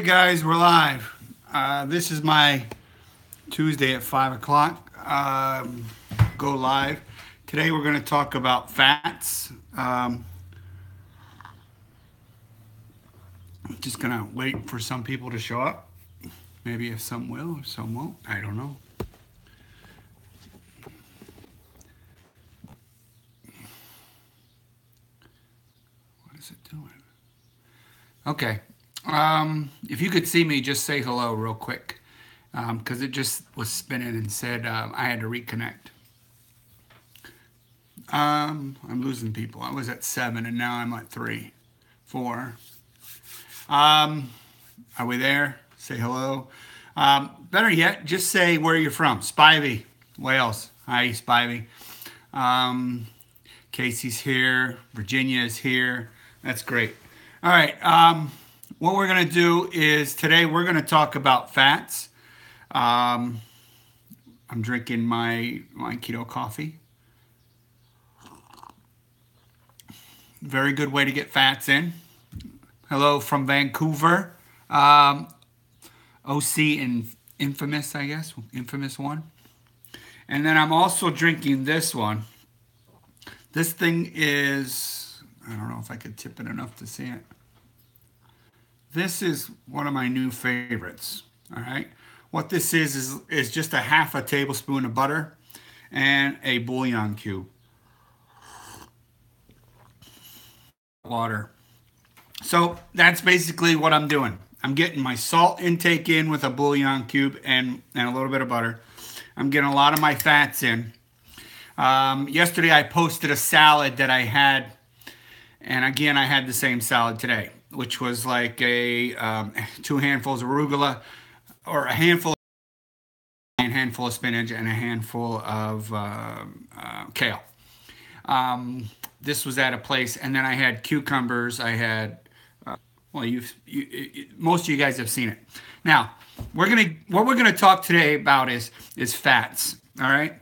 Okay, guys, we're live. This is my Tuesday at 5 o'clock. Go live. Today we're going to talk about fats. I'm just going to wait for some people to show up. Maybe if some will, if some won't. I don't know. What is it doing? Okay. If you could see me, just say hello real quick. Because it just was spinning and said I had to reconnect. I'm losing people. I was at 7 and now I'm at 3, 4. Are we there? Say hello. Better yet, just say where you're from. Spivey, Wales. Hi, Spivey. Casey's here. Virginia is here. That's great. All right. What we're going to do is today we're going to talk about fats. I'm drinking my keto coffee. Very good way to get fats in. Hello from Vancouver. OC and Infamous, I guess. Infamous one. And then I'm also drinking this one. This thing is, I don't know if I could tip it enough to see it. This is one of my new favorites. All right. What this is just a half a tablespoon of butter and a bouillon cube. Water. So that's basically what I'm doing. I'm getting my salt intake in with a bouillon cube and a little bit of butter. I'm getting a lot of my fats in. Yesterday I posted a salad that I had, and again I had the same salad today, which was like a 2 handfuls of arugula, or a handful of spinach and a handful of kale. This was at a place, and then I had cucumbers. I had, well, most of you guys have seen it. Now, what we're gonna talk today about is fats. All right.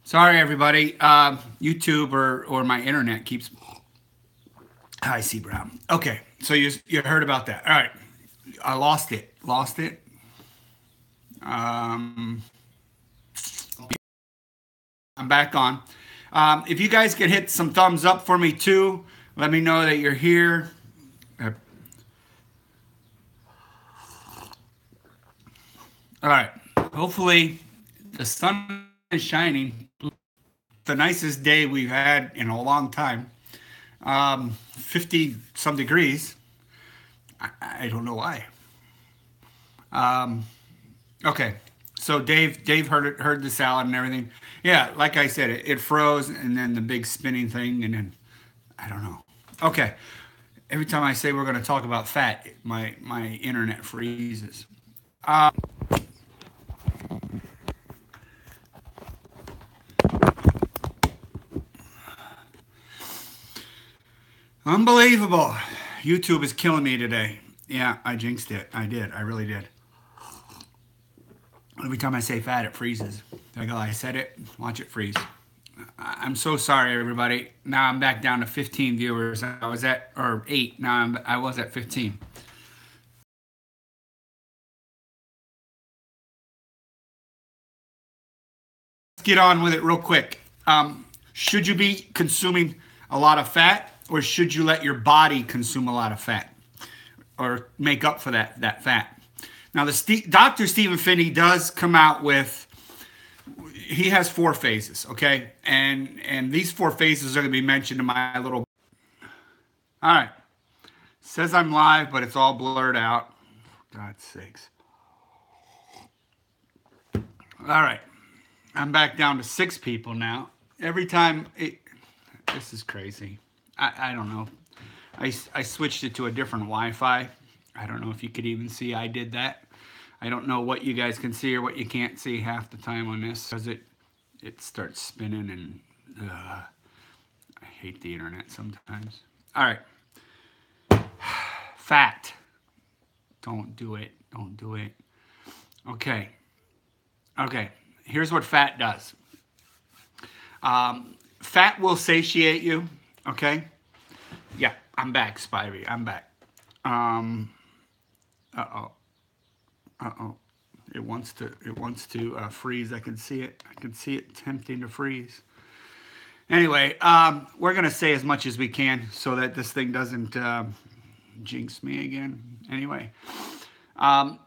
Sorry, everybody. YouTube or my internet keeps. Hi, C Brown. Okay, so you heard about that. All right, I lost it. I'm back on. If you guys could hit some thumbs up for me too, let me know that you're here. All right. Hopefully the sun is shining. The nicest day we've had in a long time. 50 some degrees. I don't know why. Okay. So Dave heard the salad and everything. Yeah, like I said, it froze, and then the big spinning thing, and then I don't know. Okay. Every time I say we're going to talk about fat, my internet freezes. Unbelievable. YouTube is killing me today. Yeah, I jinxed it. I did. I really did. Every time I say fat, it freezes. I said it. Watch it freeze. I'm so sorry, everybody. Now I'm back down to 15 viewers. I was at, or 8. Now I was at 15. Let's get on with it real quick. Should you be consuming a lot of fat, or should you let your body consume a lot of fat, or make up for that fat? Now, Dr. Stephen Finney does come out with, he has 4 phases, okay? And these 4 phases are going to be mentioned in my little... All right. Says I'm live, but it's all blurred out. For God's sakes. All right. I'm back down to 6 people now. Every time... this is crazy. I don't know. I switched it to a different Wi-Fi. I don't know if you could even see I did that. I don't know what you guys can see or what you can't see half the time on this, because it starts spinning, and I hate the internet sometimes. All right. Fat. Don't do it. Don't do it. Okay. Okay. Here's what fat does. Fat will satiate you, okay? Yeah, I'm back, Spivey. I'm back. Um, uh-oh. Uh-oh. It wants to freeze. I can see it. I can see it attempting to freeze. Anyway, we're going to say as much as we can so that this thing doesn't jinx me again. Anyway, um,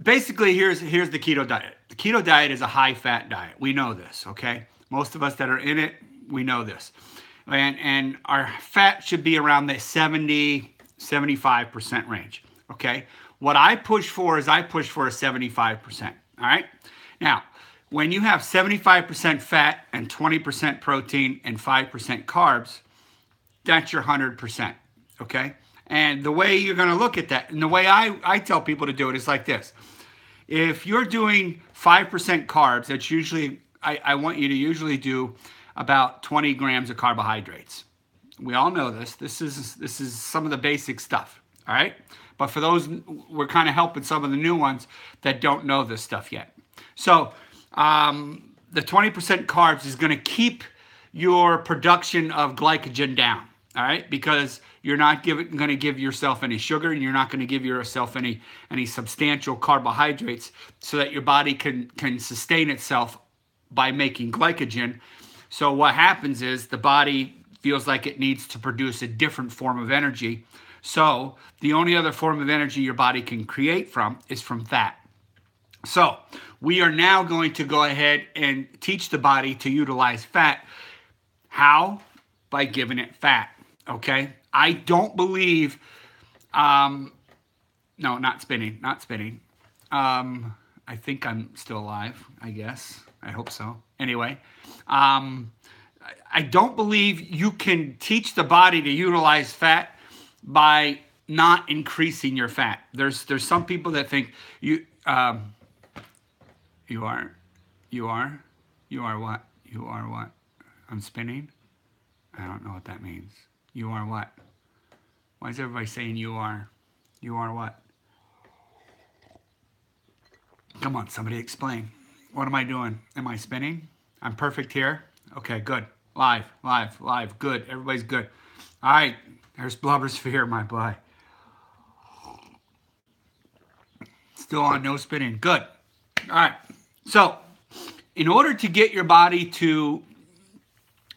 basically, here's the keto diet. The keto diet is a high-fat diet. We know this, okay? Most of us that are in it, we know this. And our fat should be around the 75% range, okay? What I push for is I push for a 75%, all right? Now, when you have 75% fat and 20% protein and 5% carbs, that's your 100%, okay? And the way you're going to look at that, and the way I tell people to do it is like this. If you're doing 5% carbs, that's usually, I want you to usually do about 20 grams of carbohydrates. We all know this. This is some of the basic stuff, all right? But for those, we're kind of helping some of the new ones that don't know this stuff yet. So the 20% carbs is going to keep your production of glycogen down, all right? Because you're not going to give yourself any sugar, and you're not going to give yourself any substantial carbohydrates, so that your body can sustain itself by making glycogen. So what happens is the body feels like it needs to produce a different form of energy. So the only other form of energy your body can create from is from fat. So we are now going to go ahead and teach the body to utilize fat. How? By giving it fat, okay? I don't believe, no, not spinning. I think I'm still alive, I guess. I hope so. Anyway, I don't believe you can teach the body to utilize fat by not increasing your fat. There's some people that think you are what? I'm spinning? I don't know what that means. You are what? Why is everybody saying you are? You are what? Come on, somebody explain. What am I doing? Am I spinning? I'm perfect here? Okay, good. Live. Good. Everybody's good. All right. There's blubber sphere, my boy. Still on, no spinning. Good. All right. So, in order to get your body to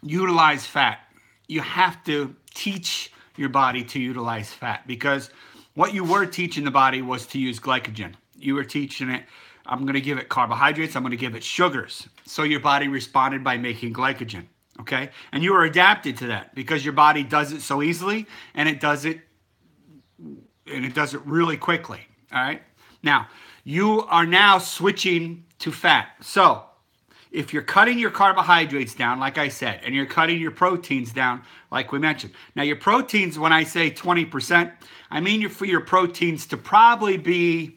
utilize fat, you have to teach your body to utilize fat, because what you were teaching the body was to use glycogen. You were teaching it, I'm going to give it carbohydrates, I'm going to give it sugars. So your body responded by making glycogen, okay? And you were adapted to that because your body does it so easily, and it does it really quickly, all right? Now, you are now switching to fat. So if you're cutting your carbohydrates down, like I said, and you're cutting your proteins down, like we mentioned. Now, your proteins, when I say 20%, I mean for your proteins to probably be,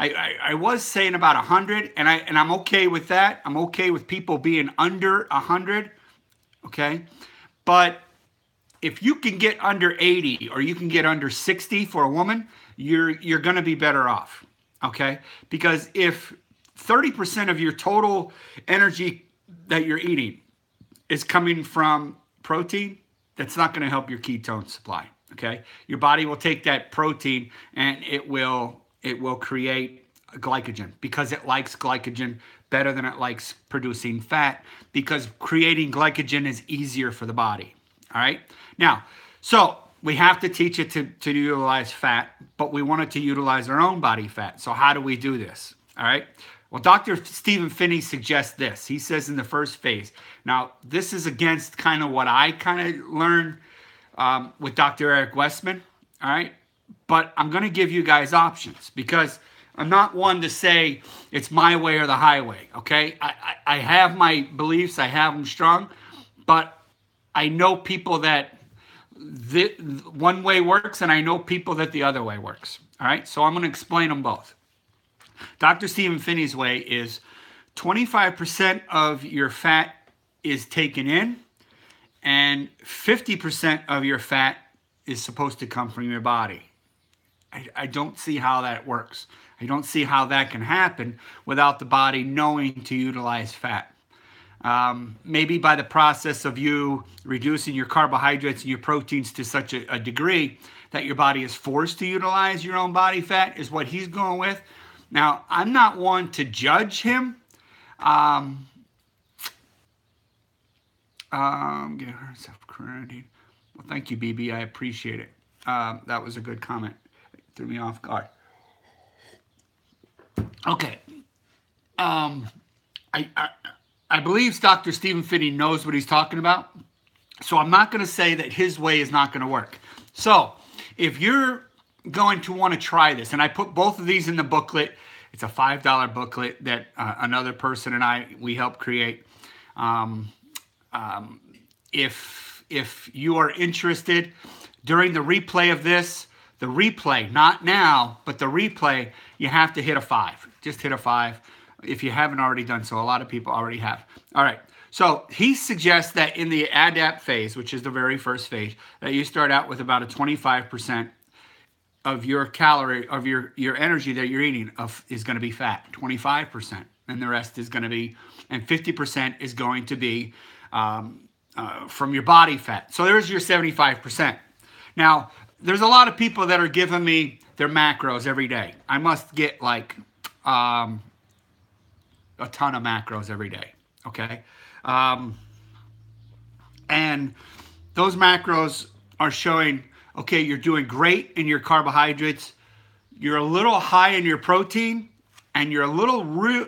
I was saying about 100, and I'm okay with that. I'm okay with people being under 100, okay? But if you can get under 80 or you can get under 60 for a woman, you're going to be better off, okay? Because if 30% of your total energy that you're eating is coming from protein, that's not going to help your ketone supply, okay? Your body will take that protein and it will create glycogen, because it likes glycogen better than it likes producing fat, because creating glycogen is easier for the body, all right? Now, so we have to teach it to utilize fat, but we want it to utilize our own body fat. So how do we do this, all right? Well, Dr. Stephen Phinney suggests this. He says in the first phase. Now, this is against kind of what I kind of learned with Dr. Eric Westman, all right? But I'm going to give you guys options, because I'm not one to say it's my way or the highway, okay? I have my beliefs. I have them strong, but I know people that one way works, and I know people that the other way works, all right? So I'm going to explain them both. Dr. Stephen Phinney's way is 25% of your fat is taken in, and 50% of your fat is supposed to come from your body. I don't see how that works. I don't see how that can happen without the body knowing to utilize fat. Maybe by the process of you reducing your carbohydrates and your proteins to such a degree that your body is forced to utilize your own body fat is what he's going with. Now, I'm not one to judge him. Get herself quarantined. Well, thank you, BB. I appreciate it. That was a good comment. It threw me off guard. Okay. I believe Dr. Stephen Finney knows what he's talking about. So I'm not going to say that his way is not going to work. So if you're going to want to try this, and I put both of these in the booklet. It's a $5 booklet that another person and we helped create. If you are interested, during the replay of this, the replay, not now, but the replay, you have to hit a 5. Just hit a 5 if you haven't already done so. A lot of people already have. All right. So he suggests that in the adapt phase, which is the very first phase, that you start out with about a 25% of your calorie, of your energy that you're eating is going to be fat, 25%. And the rest is going to be, and 50% is going to be from your body fat. So there's your 75%. Now, there's a lot of people that are giving me their macros every day. I must get like a ton of macros every day, okay? And those macros are showing, okay, you're doing great in your carbohydrates, you're a little high in your protein, and you're a little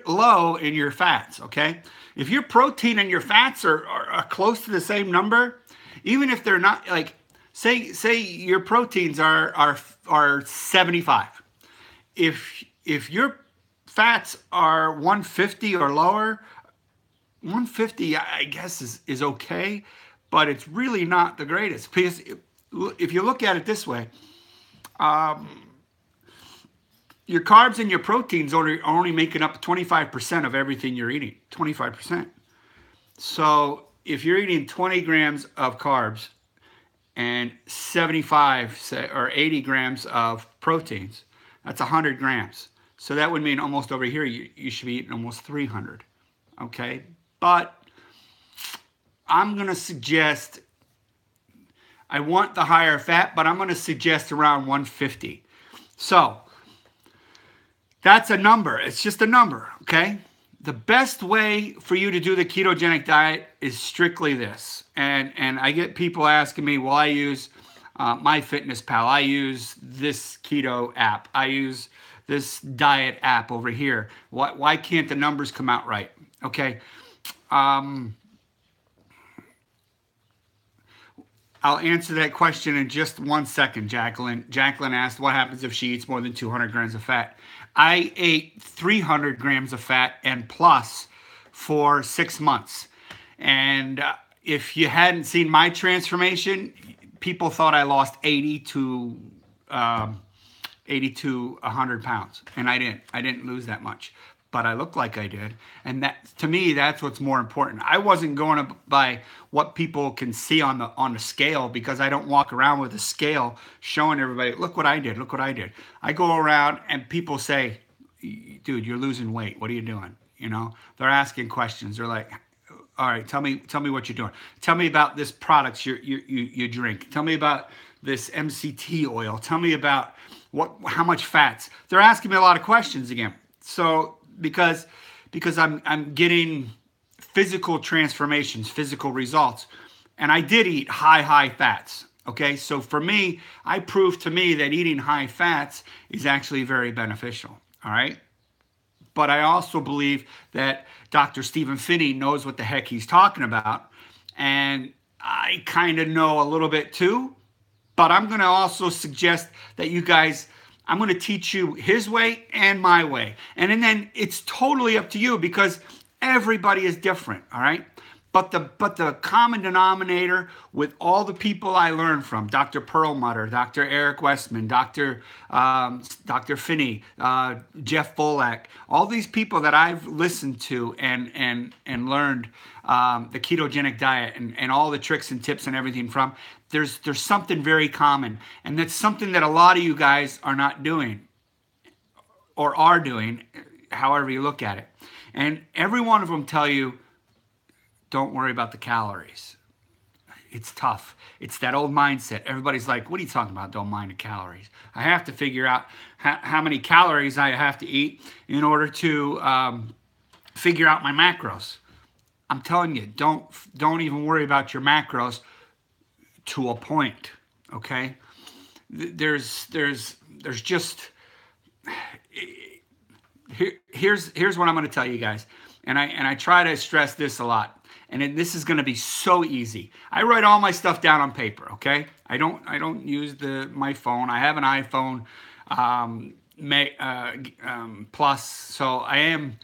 low in your fats, okay? If your protein and your fats are close to the same number, even if they're not, like, say your proteins are 75. If your fats are 150 or lower, 150 I guess is okay, but it's really not the greatest. Because if you look at it this way, your carbs and your proteins are only making up 25% of everything you're eating, 25%. So if you're eating 20 grams of carbs and 75 or 80 grams of proteins, that's 100 grams. So that would mean almost over here, you should be eating almost 300, okay? But I'm going to suggest, I want the higher fat, but I'm going to suggest around 150. So that's a number. It's just a number, okay? The best way for you to do the ketogenic diet is strictly this. And I get people asking me, well, I use MyFitnessPal. I use this keto app. I use this diet app over here. Why can't the numbers come out right? Okay. I'll answer that question in just 1 second, Jacqueline. Jacqueline asked, what happens if she eats more than 200 grams of fat? I ate 300 grams of fat and plus for 6 months. And if you hadn't seen my transformation, people thought I lost 80 to 100 pounds. And I didn't. I didn't lose that much. But I look like I did. And that, to me, that's what's more important. I wasn't going by what people can see on the scale, because I don't walk around with a scale showing everybody, look what I did, look what I did. I go around and people say, dude, you're losing weight. What are you doing? You know, they're asking questions. They're like, all right, tell me what you're doing. Tell me about this products you drink. Tell me about this MCT oil. Tell me about how much fats. They're asking me a lot of questions again. So because I'm getting physical transformations, physical results, and I did eat high fats. Okay, so for me, I proved to me that eating high fats is actually very beneficial. All right, but I also believe that Dr. Stephen Finney knows what the heck he's talking about, and I kind of know a little bit too. But I'm going to also suggest that you guys, I'm going to teach you his way and my way. And then it's totally up to you, because everybody is different, all right? But the common denominator with all the people I learned from, Dr. Perlmutter, Dr. Eric Westman, Dr. Finney, Jeff Volek, all these people that I've listened to and learned the ketogenic diet and all the tricks and tips and everything from, there's something very common. And that's something that a lot of you guys are not doing, or are doing, however you look at it. And every one of them tell you, don't worry about the calories. It's tough. It's that old mindset. Everybody's like, what are you talking about? Don't mind the calories. I have to figure out how many calories I have to eat in order to figure out my macros. I'm telling you, don't even worry about your macros to a point, okay? There's just, here's what I'm going to tell you guys. And I try to stress this a lot. And this is going to be so easy. I write all my stuff down on paper, okay? I don't use my phone. I have an iPhone Plus, so I am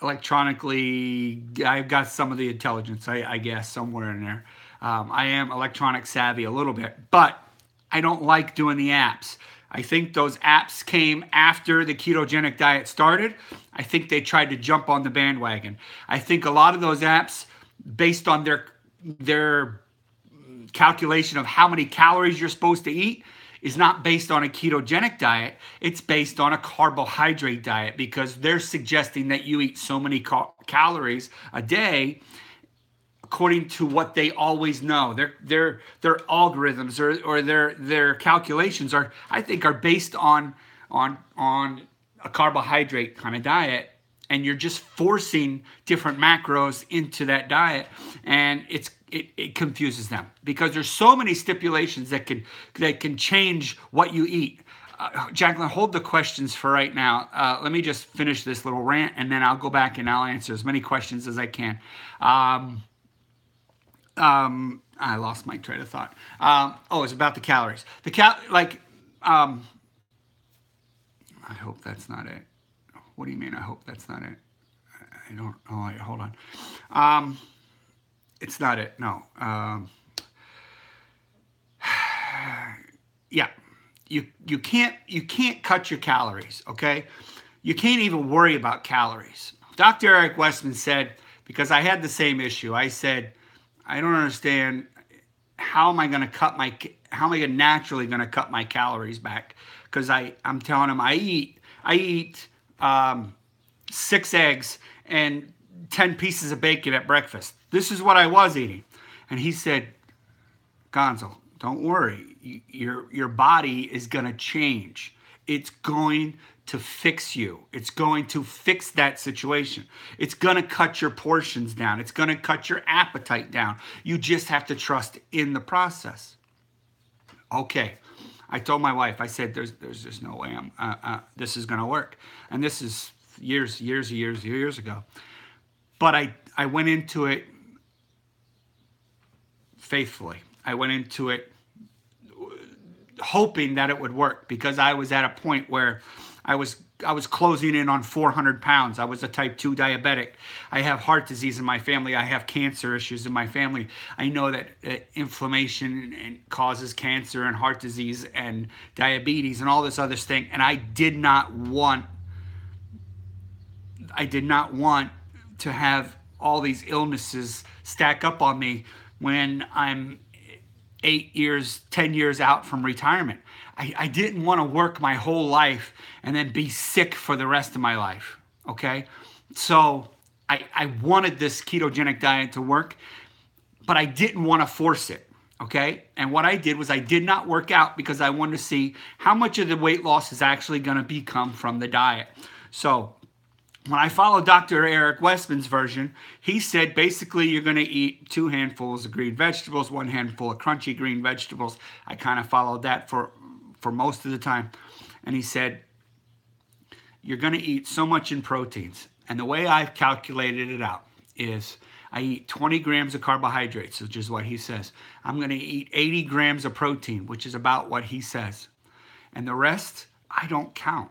electronically, I've got some of the intelligence, I guess, somewhere in there. I am electronic savvy a little bit, but I don't like doing the apps. I think those apps came after the ketogenic diet started. I think they tried to jump on the bandwagon. I think a lot of those apps, based on their calculation of how many calories you're supposed to eat, is not based on a ketogenic diet. It's based on a carbohydrate diet, because they're suggesting that you eat so many calories a day according to what they always know. Their algorithms or their calculations are, I think, are based on a carbohydrate kind of diet, and you're just forcing different macros into that diet, and it confuses them, because there's so many stipulations that can change what you eat. Jacqueline, hold the questions for right now. Let me just finish this little rant, and then I'll go back and I'll answer as many questions as I can. I lost my train of thought. It's about the calories. I hope that's not it. What do you mean? I hope that's not it. I don't. Oh, wait, hold on. It's not it. No. Yeah. You can't cut your calories. Okay. You can't even worry about calories. Dr. Eric Westman said, because I had the same issue. I said, I don't understand, how am I naturally going to cut my calories back? Because I'm telling him I eat 6 eggs and 10 pieces of bacon at breakfast. This is what I was eating. And he said, Gonzo, don't worry. Your body is going to change. It's going to fix you. It's going to fix that situation. It's going to cut your portions down. It's going to cut your appetite down. You just have to trust in the process. Okay. I told my wife, I said, there's just no way this is going to work. And this is years ago. But I went into it faithfully. I went into it hoping that it would work, because I was at a point where I was closing in on 400 pounds. I was a type 2 diabetic. I have heart disease in my family. I have cancer issues in my family. I know that inflammation causes cancer and heart disease and diabetes and all this other thing. And I did not want to have all these illnesses stack up on me when I'm 8 years, 10 years out from retirement. I didn't want to work my whole life and then be sick for the rest of my life, okay? So I wanted this ketogenic diet to work, but I didn't want to force it, okay? And what I did was I did not work out, because I wanted to see how much of the weight loss is actually going to come from the diet. So when I followed Dr. Eric Westman's version, he said basically you're going to eat 2 handfuls of green vegetables, 1 handful of crunchy green vegetables. I kind of followed that for most of the time. And he said, you're going to eat so much in proteins. And the way I've calculated it out is I eat 20 grams of carbohydrates, which is what he says. I'm going to eat 80 grams of protein, which is about what he says. And the rest, I don't count.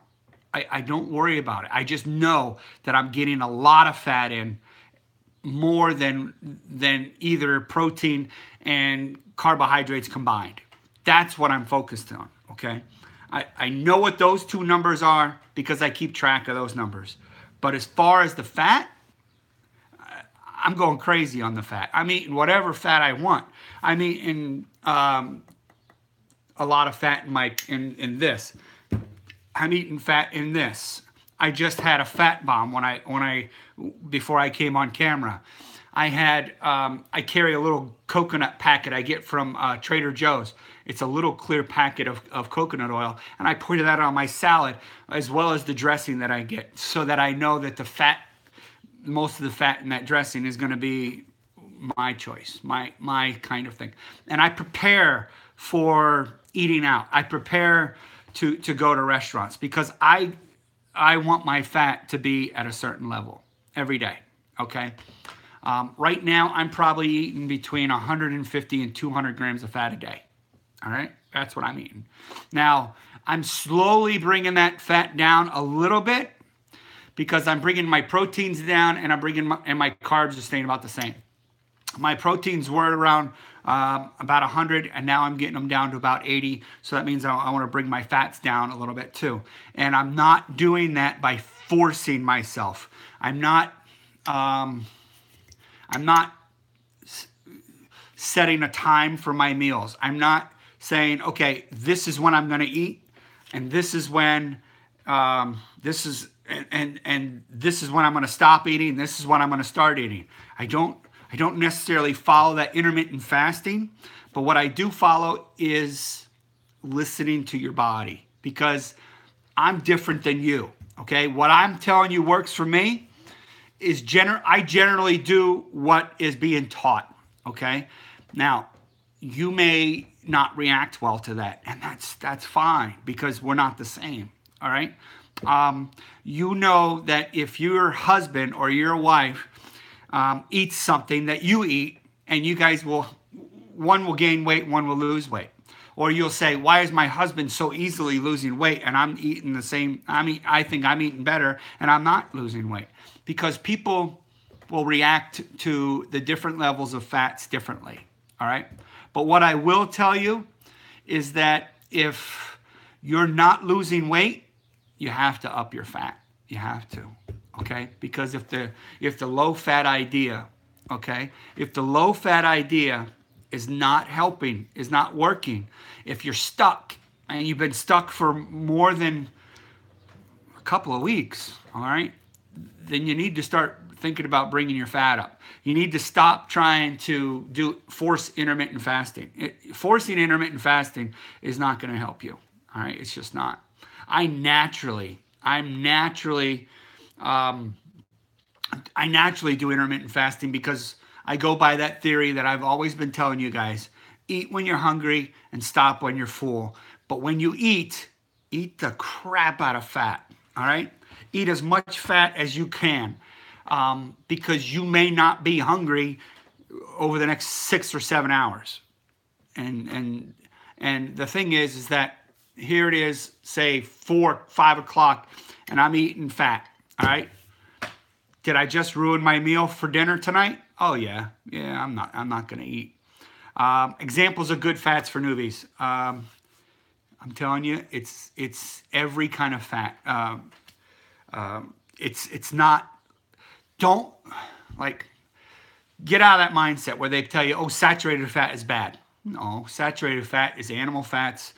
I don't worry about it. I just know that I'm getting a lot of fat in, more than either protein and carbohydrates combined. That's what I'm focused on, okay? I know what those 2 numbers are, because I keep track of those numbers. But as far as the fat, I'm going crazy on the fat. I'm eating whatever fat I want. I'm eating a lot of fat in this. I'm eating fat in this. I just had a fat bomb before I came on camera. I carry a little coconut packet I get from Trader Joe's. It's a little clear packet of coconut oil, and I put that on my salad as well as the dressing that I get, so that I know that the fat, most of the fat in that dressing is going to be my choice, my kind of thing. And I prepare for eating out. I prepare to go to restaurants because I want my fat to be at a certain level every day. Okay. Right now, I'm probably eating between 150 and 200 grams of fat a day. All right, that's what I'm eating. Now, I'm slowly bringing that fat down a little bit because I'm bringing my proteins down, and my carbs are staying about the same. My proteins were around about 100, and now I'm getting them down to about 80. So that means I want to bring my fats down a little bit too. And I'm not doing that by forcing myself. I'm not setting a time for my meals. I'm not saying, okay, this is when I'm going to eat, and this is when this is when I'm going to stop eating. This is when I'm going to start eating. I don't necessarily follow that intermittent fasting, but what I do follow is listening to your body, because I'm different than you. Okay, what I'm telling you works for me is I generally do what is being taught. Okay, now you may not react well to that, and that's fine, because we're not the same. All right, you know that if your husband or your wife eats something that you eat, and you guys one will gain weight, one will lose weight. Or you'll say, why is my husband so easily losing weight and I'm eating the same, I think I'm eating better and I'm not losing weight? Because people will react to the different levels of fats differently, all right? But what I will tell you is that if you're not losing weight, you have to up your fat. You have to, okay? Because if the low fat idea, okay, if the low fat idea is not helping, is not working, if you're stuck and you've been stuck for more than a couple of weeks, all right, then you need to start thinking about bringing your fat up. You need to stop trying to force intermittent fasting. Forcing intermittent fasting is not going to help you, all right? It's just not. I naturally do intermittent fasting because I go by that theory that I've always been telling you guys. Eat when you're hungry and stop when you're full. But when you eat the crap out of fat, all right? Eat as much fat as you can, because you may not be hungry over the next 6 or 7 hours. And the thing is that here it is, say 4, 5 o'clock, and I'm eating fat, all right? Did I just ruin my meal for dinner tonight? Oh yeah, I'm not gonna eat. Examples of good fats for newbies. I'm telling you, it's every kind of fat. It's not. Don't get out of that mindset where they tell you, oh, saturated fat is bad. No, saturated fat is animal fats,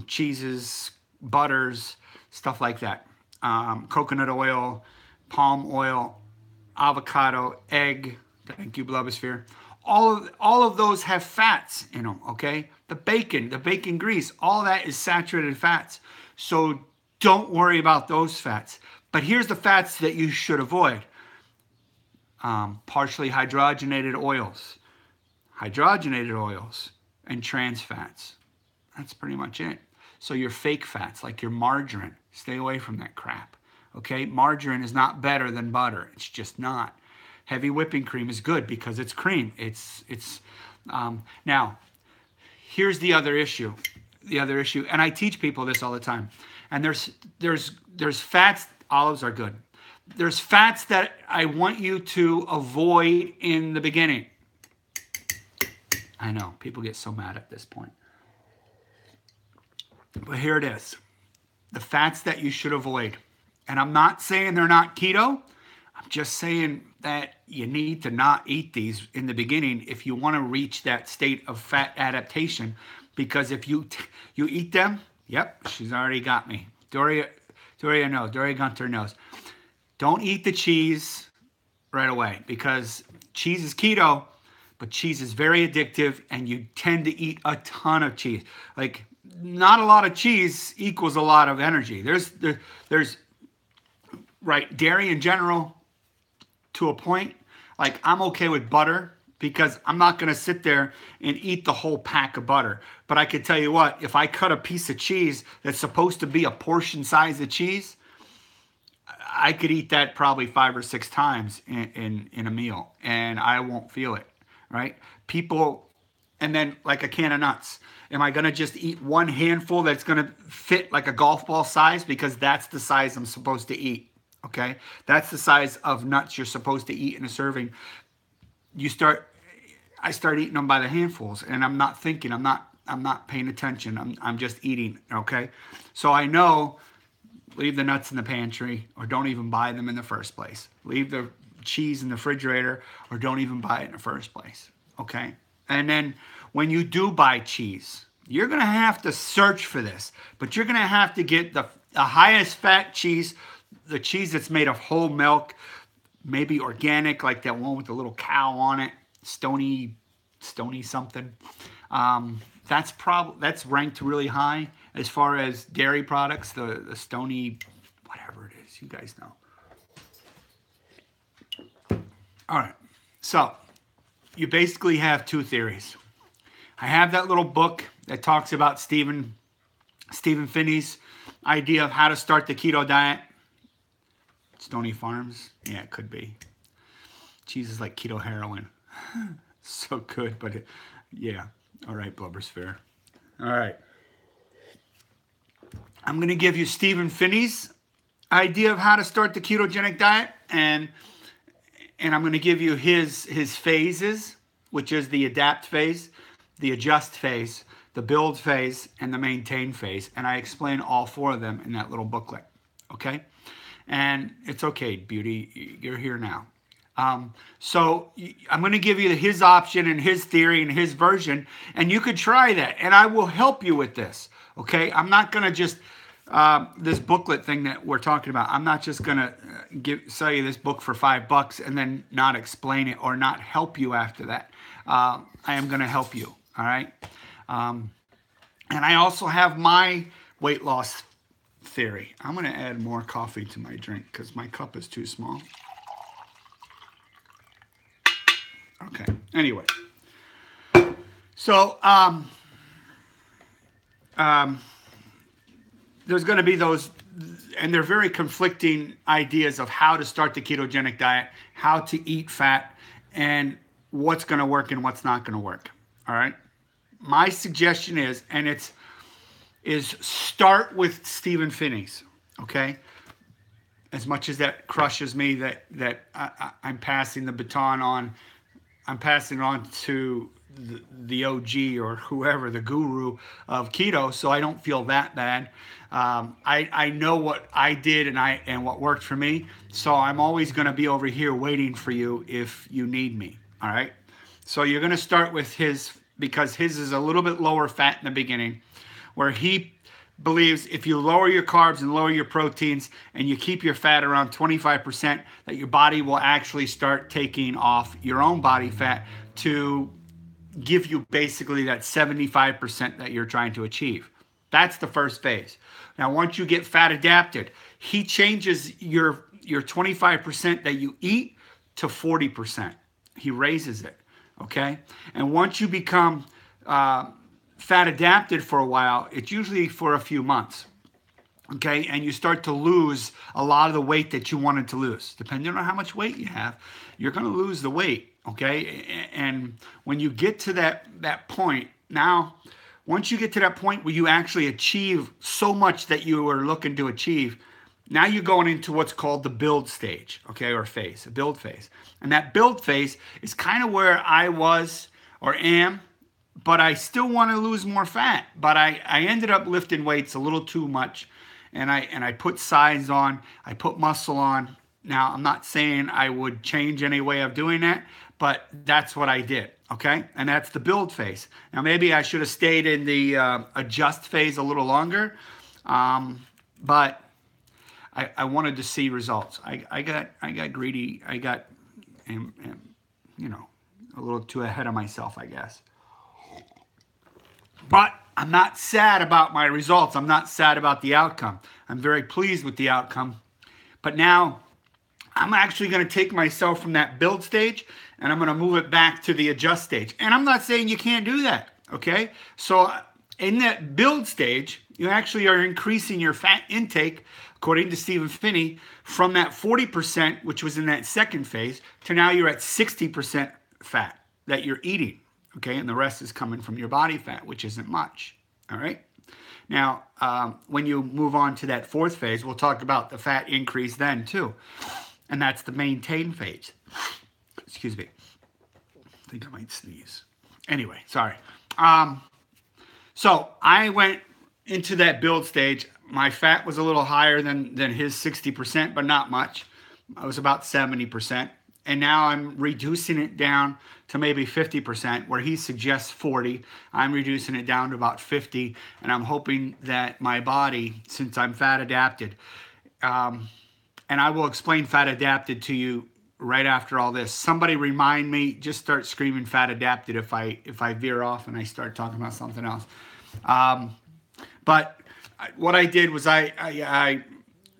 cheeses, butters, stuff like that. Coconut oil, palm oil, avocado, egg, thank you, Blobosphere. All of those have fats in them, okay? The bacon grease, all that is saturated fats. So don't worry about those fats. But here's the fats that you should avoid. Partially hydrogenated oils, and trans fats. That's pretty much it. So your fake fats, like your margarine, stay away from that crap. Okay, margarine is not better than butter. It's just not. Heavy whipping cream is good because it's cream. Now, here's the other issue. And I teach people this all the time. And there's fats. Olives are good. There's fats that I want you to avoid in the beginning. I know people get so mad at this point, but here it is. The fats that you should avoid. And I'm not saying they're not keto. I'm just saying that you need to not eat these in the beginning if you want to reach that state of fat adaptation. Because if you eat them, yep, she's already got me. Doria Gunter knows. Don't eat the cheese right away, because cheese is keto, but cheese is very addictive, and you tend to eat a ton of cheese. Like, not a lot of cheese equals a lot of energy. There's right, dairy in general, to a point. Like, I'm okay with butter because I'm not going to sit there and eat the whole pack of butter. But I could tell you what, if I cut a piece of cheese that's supposed to be a portion size of cheese, I could eat that probably 5 or 6 times in a meal, and I won't feel it, right? People, and then like a can of nuts. Am I going to just eat one handful that's going to fit like a golf ball size? Because that's the size I'm supposed to eat, okay? That's the size of nuts you're supposed to eat in a serving. I start eating them by the handfuls, and I'm not thinking, I'm not paying attention. I'm just eating, okay? So I know, leave the nuts in the pantry, or don't even buy them in the first place. Leave the cheese in the refrigerator, or don't even buy it in the first place, okay? And then when you do buy cheese, you're going to have to search for this, but you're going to have to get the highest fat cheese, the cheese that's made of whole milk, maybe organic, like that one with the little cow on it, Stony something. That's ranked really high as far as dairy products. The Stony, whatever it is, you guys know. All right, so you basically have 2 theories. I have that little book that talks about Stephen Finney's idea of how to start the keto diet. Stony Farms, yeah, it could be. Cheese is like keto heroin. So good, but yeah. All right, Blubber Sphere. All right. I'm going to give you Stephen Finney's idea of how to start the ketogenic diet, and I'm going to give you his phases, which is the adapt phase, the adjust phase, the build phase, and the maintain phase. And I explain all 4 of them in that little booklet, okay? And it's okay, beauty, you're here now. So I'm going to give you his option and his theory and his version, and you could try that, and I will help you with this, okay? I'm not going to just, this booklet thing that we're talking about, I'm not just going to sell you this book for $5 and then not explain it or not help you after that. I am going to help you, all right? And I also have my weight loss theory. I'm going to add more coffee to my drink because my cup is too small. Okay, anyway. So, there's going to be those, and they're very conflicting ideas of how to start the ketogenic diet, how to eat fat, and what's going to work and what's not going to work, all right? My suggestion is, and is start with Stephen Finney's, okay? As much as that crushes me that I'm passing the baton on, I'm passing it on to the OG or whoever, the guru of keto, so I don't feel that bad. I know what I did and what worked for me, so I'm always going to be over here waiting for you if you need me, all right? So you're going to start with his, because his is a little bit lower fat in the beginning, where he believes if you lower your carbs and lower your proteins and you keep your fat around 25%, that your body will actually start taking off your own body fat to give you basically that 75% that you're trying to achieve. That's the first phase. Now, once you get fat adapted, he changes your 25% that you eat to 40%. He raises it, okay? And once you become fat adapted for a while, it's usually for a few months, okay? And you start to lose a lot of the weight that you wanted to lose. Depending on how much weight you have, you're going to lose the weight, okay? And when you get to that point, now, once you get to that point where you actually achieve so much that you were looking to achieve, now you're going into what's called the build stage, okay, or phase, a build phase. And that build phase is kind of where I was or am, but I still want to lose more fat. But I ended up lifting weights a little too much, and I put size on, I put muscle on. Now, I'm not saying I would change any way of doing that, but that's what I did, okay? And that's the build phase. Now, maybe I should have stayed in the adjust phase a little longer, but I wanted to see results. I got greedy. I got a little too ahead of myself, I guess. But I'm not sad about my results. I'm not sad about the outcome. I'm very pleased with the outcome. But now I'm actually going to take myself from that build stage and I'm going to move it back to the adjust stage. And I'm not saying you can't do that, okay? So in that build stage, you actually are increasing your fat intake, according to Stephen Finney, from that 40%, which was in that second phase, to now you're at 60% fat that you're eating, okay? And the rest is coming from your body fat, which isn't much, all right? Now, when you move on to that fourth phase, we'll talk about the fat increase then too. And that's the maintain phase. Excuse me. I think I might sneeze. Anyway, sorry. So I went into that build stage. My fat was a little higher than his 60%, but not much. I was about 70%. And now I'm reducing it down to maybe 50%, where he suggests 40. I'm reducing it down to about 50. And I'm hoping that my body, since I'm fat adapted, and I will explain fat adapted to you right after all this. Somebody remind me, just start screaming fat adapted if I veer off and I start talking about something else. But what I did was I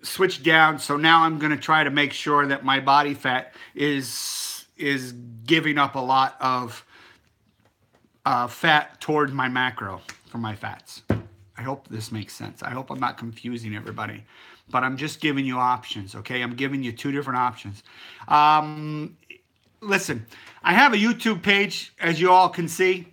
switched down. So now I'm going to try to make sure that my body fat is giving up a lot of fat toward my macro for my fats. I hope this makes sense. I hope I'm not confusing everybody. But I'm just giving you options, okay? I'm giving you two different options. Listen, I have a YouTube page, as you all can see.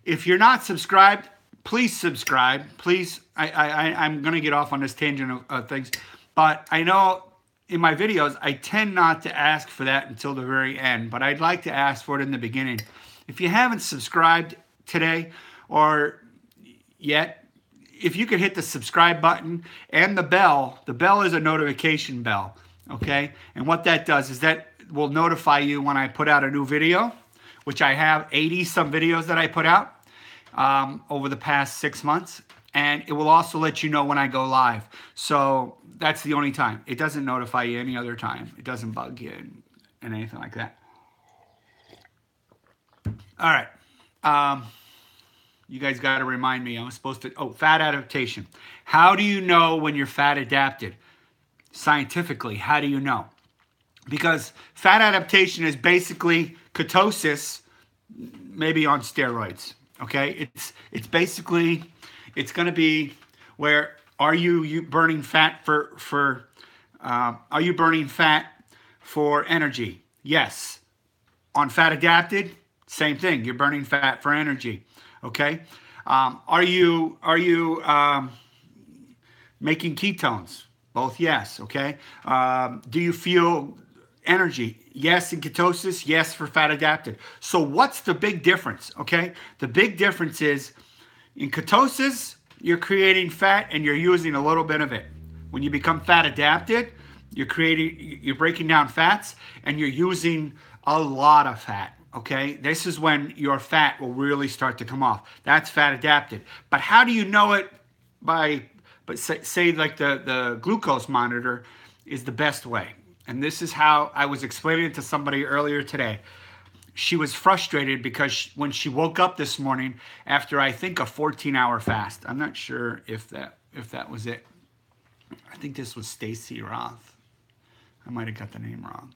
If you're not subscribed, please subscribe. Please, I'm going to get off on this tangent of things. But I know in my videos, I tend not to ask for that until the very end. But I'd like to ask for it in the beginning. If you haven't subscribed today or yet, if you could hit the subscribe button and the bell is a notification bell, okay? And what that does is that will notify you when I put out a new video, which I have 80 some videos that I put out over the past 6 months. And it will also let you know when I go live. So that's the only time. It doesn't notify you any other time. It doesn't bug you and anything like that. All right. You guys got to remind me. I'm supposed to... Oh, fat adaptation. How do you know when you're fat adapted? Scientifically, how do you know? Because fat adaptation is basically ketosis, maybe on steroids. Okay? It's basically... It's going to be where are you burning fat for are you burning fat for energy? Yes. On fat adapted, same thing. You're burning fat for energy. Okay. Are you making ketones? Both yes. Okay. Do you feel energy? Yes, in ketosis. Yes, for fat adapted. So what's the big difference? Okay. The big difference is in ketosis, you're creating fat and you're using a little bit of it. When you become fat adapted, you're breaking down fats and you're using a lot of fat. Okay, this is when your fat will really start to come off. That's fat adapted. But how do you know it? Say like the glucose monitor is the best way. And this is how I was explaining it to somebody earlier today. She was frustrated because when she woke up this morning after I think a 14-hour fast. I'm not sure if that was it. I think this was Stacy Roth. I might have got the name wrong.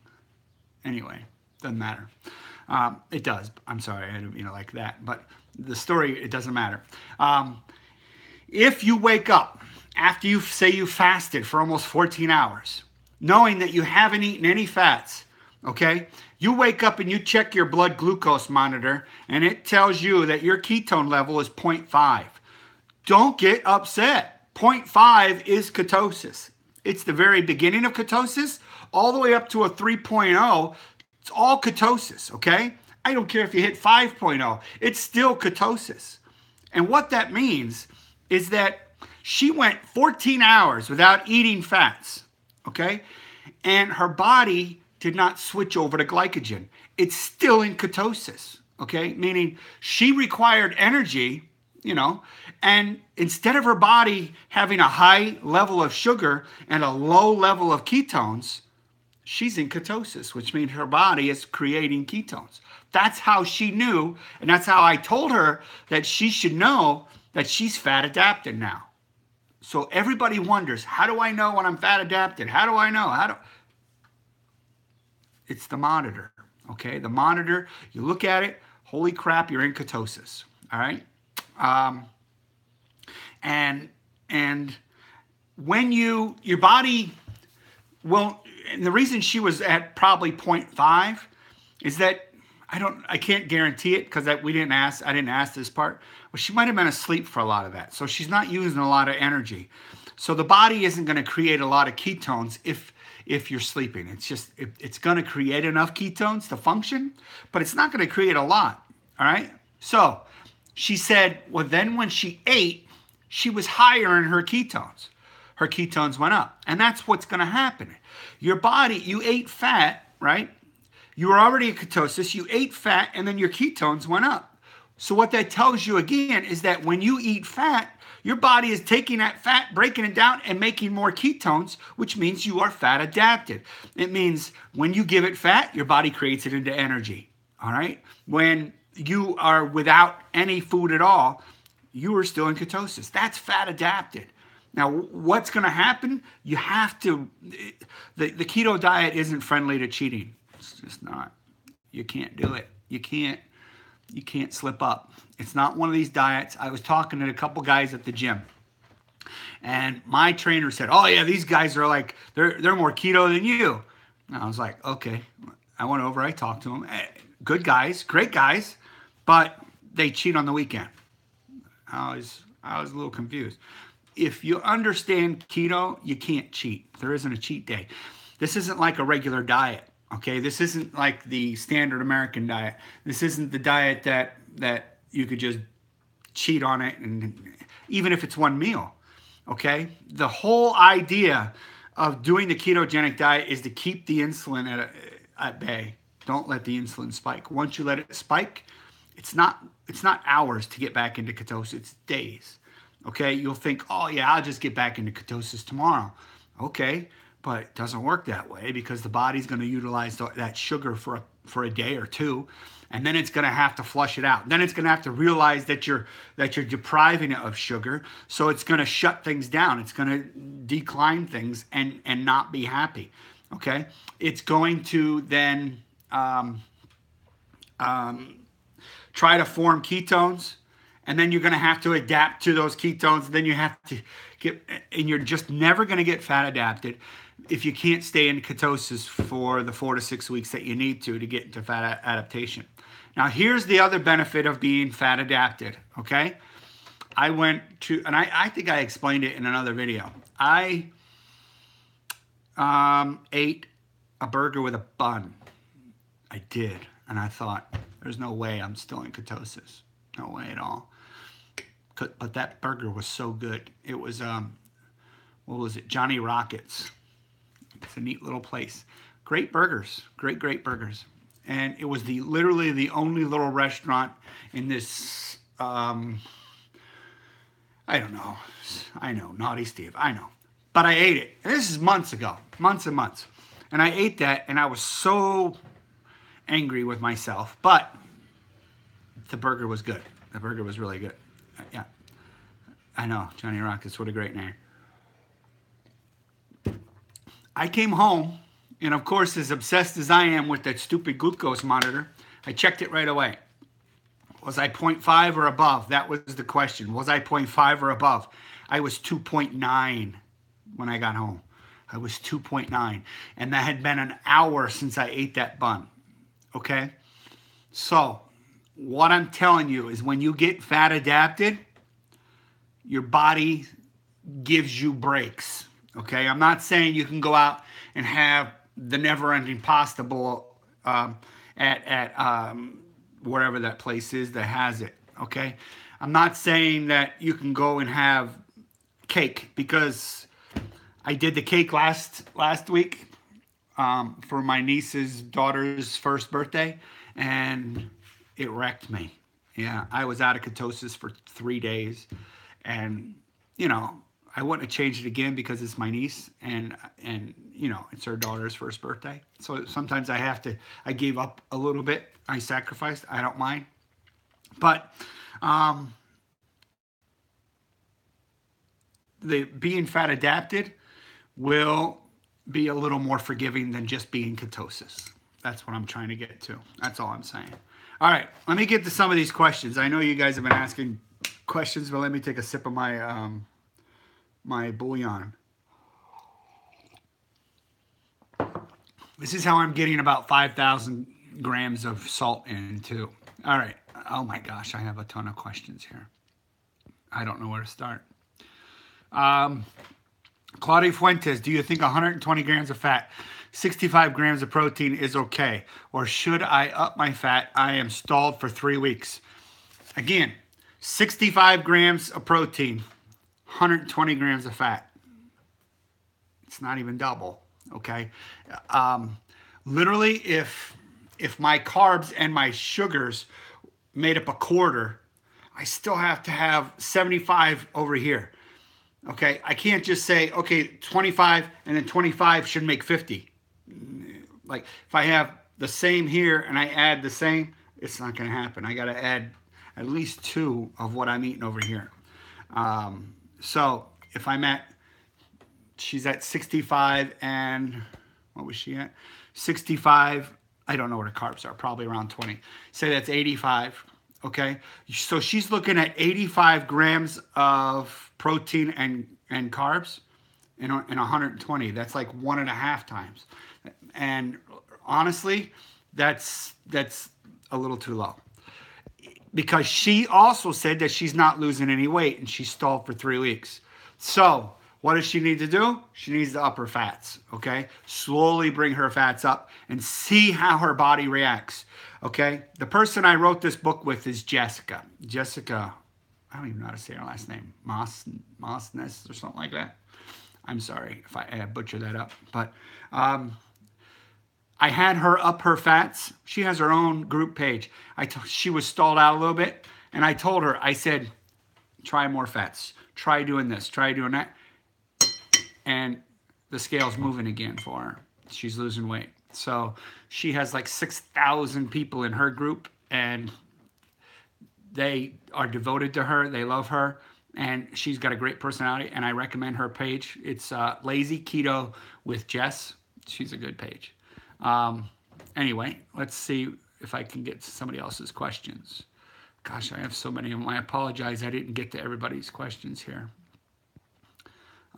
Anyway, doesn't matter. It does. I'm sorry. I didn't mean it like that. But the story, it doesn't matter. If you wake up after you say you fasted for almost 14 hours, knowing that you haven't eaten any fats, okay? You wake up and you check your blood glucose monitor and it tells you that your ketone level is 0.5. Don't get upset. 0.5 is ketosis. It's the very beginning of ketosis, all the way up to a 3.0. It's all ketosis, okay? I don't care if you hit 5.0. It's still ketosis. And what that means is that she went 14 hours without eating fats, okay? And her body did not switch over to glycogen. It's still in ketosis, okay? Meaning she required energy, and instead of her body having a high level of sugar and a low level of ketones, she's in ketosis, which means her body is creating ketones. That's how she knew, and that's how I told her that she should know that she's fat adapted now. So everybody wonders, how do I know when I'm fat adapted? How do I know? It's the monitor, okay? The monitor, you look at it, holy crap, you're in ketosis, all right? And when your body won't, and the reason she was at probably 0.5 is that I can't guarantee it because I didn't ask this part. Well, she might have been asleep for a lot of that. So she's not using a lot of energy. So the body isn't going to create a lot of ketones if you're sleeping. It's just, it's going to create enough ketones to function, but it's not going to create a lot. All right. So she said, well, then when she ate, she was higher in her ketones. Her ketones went up. And that's what's going to happen. Your body, you ate fat, right? You were already in ketosis, you ate fat, and then your ketones went up. So what that tells you again is that when you eat fat, your body is taking that fat, breaking it down, and making more ketones, which means you are fat adapted. It means when you give it fat, your body creates it into energy, all right? When you are without any food at all, you are still in ketosis. That's fat adapted. Now, what's going to happen? You have to, the keto diet isn't friendly to cheating. It's just not. You can't do it. You can't slip up. It's not one of these diets. I was talking to a couple guys at the gym, and my trainer said, "Oh yeah, these guys are like they're more keto than you." And I was like, "Okay." I went over. I talked to them. Good guys, great guys, but they cheat on the weekend. I was a little confused. If you understand keto, you can't cheat. There isn't a cheat day. This isn't like a regular diet. Okay, this isn't like the standard American diet. This isn't the diet that you could just cheat on it, and even if it's one meal. Okay, the whole idea of doing the ketogenic diet is to keep the insulin at bay. Don't let the insulin spike. Once you let it spike, it's not hours to get back into ketosis. It's days. Okay, you'll think, oh yeah, I'll just get back into ketosis tomorrow. Okay. But it doesn't work that way because the body's going to utilize that sugar for a day or two, and then it's going to have to flush it out. Then it's going to have to realize that you're depriving it of sugar, so it's going to shut things down. It's going to decline things and not be happy. Okay, it's going to then try to form ketones, and then you're going to have to adapt to those ketones. Then you have to and you're just never going to get fat adapted if you can't stay in ketosis for the 4 to 6 weeks that you need to get into fat adaptation. Now, here's the other benefit of being fat adapted, okay? I went to, and I think I explained it in another video. I ate a burger with a bun. I did, and I thought, there's no way I'm still in ketosis. No way at all. But that burger was so good. It was, what was it? Johnny Rockets. It's a neat little place. Great burgers. Great burgers. And it was literally the only little restaurant in this, I don't know. I know, naughty Steve. I know. But I ate it. And this is months ago. Months and months. And I ate that, and I was so angry with myself. But the burger was good. The burger was really good. Yeah. I know. Johnny Rockets. What a great name. I came home, and of course, as obsessed as I am with that stupid glucose monitor, I checked it right away. Was I 0.5 or above? That was the question. Was I 0.5 or above? I was 2.9 when I got home. I was 2.9. And that had been an hour since I ate that bun. Okay? So, what I'm telling you is when you get fat adapted, your body gives you breaks. Okay, I'm not saying you can go out and have the never-ending pasta bowl at wherever that place is that has it. Okay, I'm not saying that you can go and have cake, because I did the cake last week for my niece's daughter's first birthday, and it wrecked me. Yeah, I was out of ketosis for 3 days, and you know, I wouldn't have changed it again because it's my niece, and you know, it's her daughter's first birthday. So sometimes I gave up a little bit. I sacrificed. I don't mind. But the being fat adapted will be a little more forgiving than just being ketosis. That's what I'm trying to get to. That's all I'm saying. All right, let me get to some of these questions. I know you guys have been asking questions, but let me take a sip of my my bouillon. This is how I'm getting about 5,000 grams of salt in too. All right. Oh my gosh, I have a ton of questions here. I don't know where to start. Claudia Fuentes, do you think 120 grams of fat, 65 grams of protein is okay? Or should I up my fat? I am stalled for 3 weeks. Again, 65 grams of protein, 120 grams of fat. It's not even double, okay? Literally, if my carbs and my sugars made up a quarter, I still have to have 75 over here. Okay, I can't just say, okay, 25 and then 25 should make 50. Like if I have the same here and I add the same, it's not going to happen. I got to add at least 2 of what I'm eating over here. So if I'm she's at 65 and what was she at? 65. I don't know what her carbs are, probably around 20. Say that's 85. Okay, so she's looking at 85 grams of protein and carbs in 120. That's like 1.5 times. And honestly, that's a little too low. Because she also said that she's not losing any weight and she's stalled for 3 weeks. So what does she need to do? She needs to up her fats, okay? Slowly bring her fats up and see how her body reacts, okay? The person I wrote this book with is Jessica. Jessica, I don't even know how to say her last name. Mossness or something like that. I'm sorry if I butcher that up. But I had her up her fats. She has her own group page. She was stalled out a little bit. And I told her, I said, try more fats. Try doing this. Try doing that. And the scale's moving again for her. She's losing weight. So she has like 6,000 people in her group, and they are devoted to her. They love her, and she's got a great personality, and I recommend her page. It's Lazy Keto with Jess. She's a good page. Anyway, let's see if I can get to somebody else's questions. Gosh, I have so many of them. I apologize. I didn't get to everybody's questions here.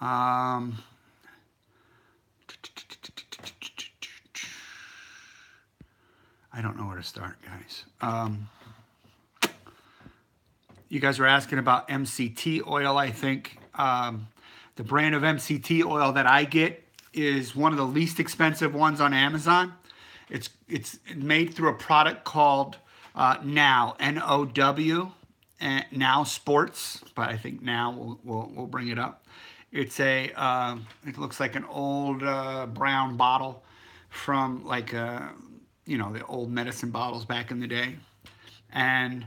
I don't know where to start, guys. You guys were asking about MCT oil, I think. The brand of MCT oil that I get is one of the least expensive ones on Amazon. It's made through a product called Now, N-O-W, Now Sports, but I think Now we'll bring it up. It's it looks like an old brown bottle from like you know, the old medicine bottles back in the day, and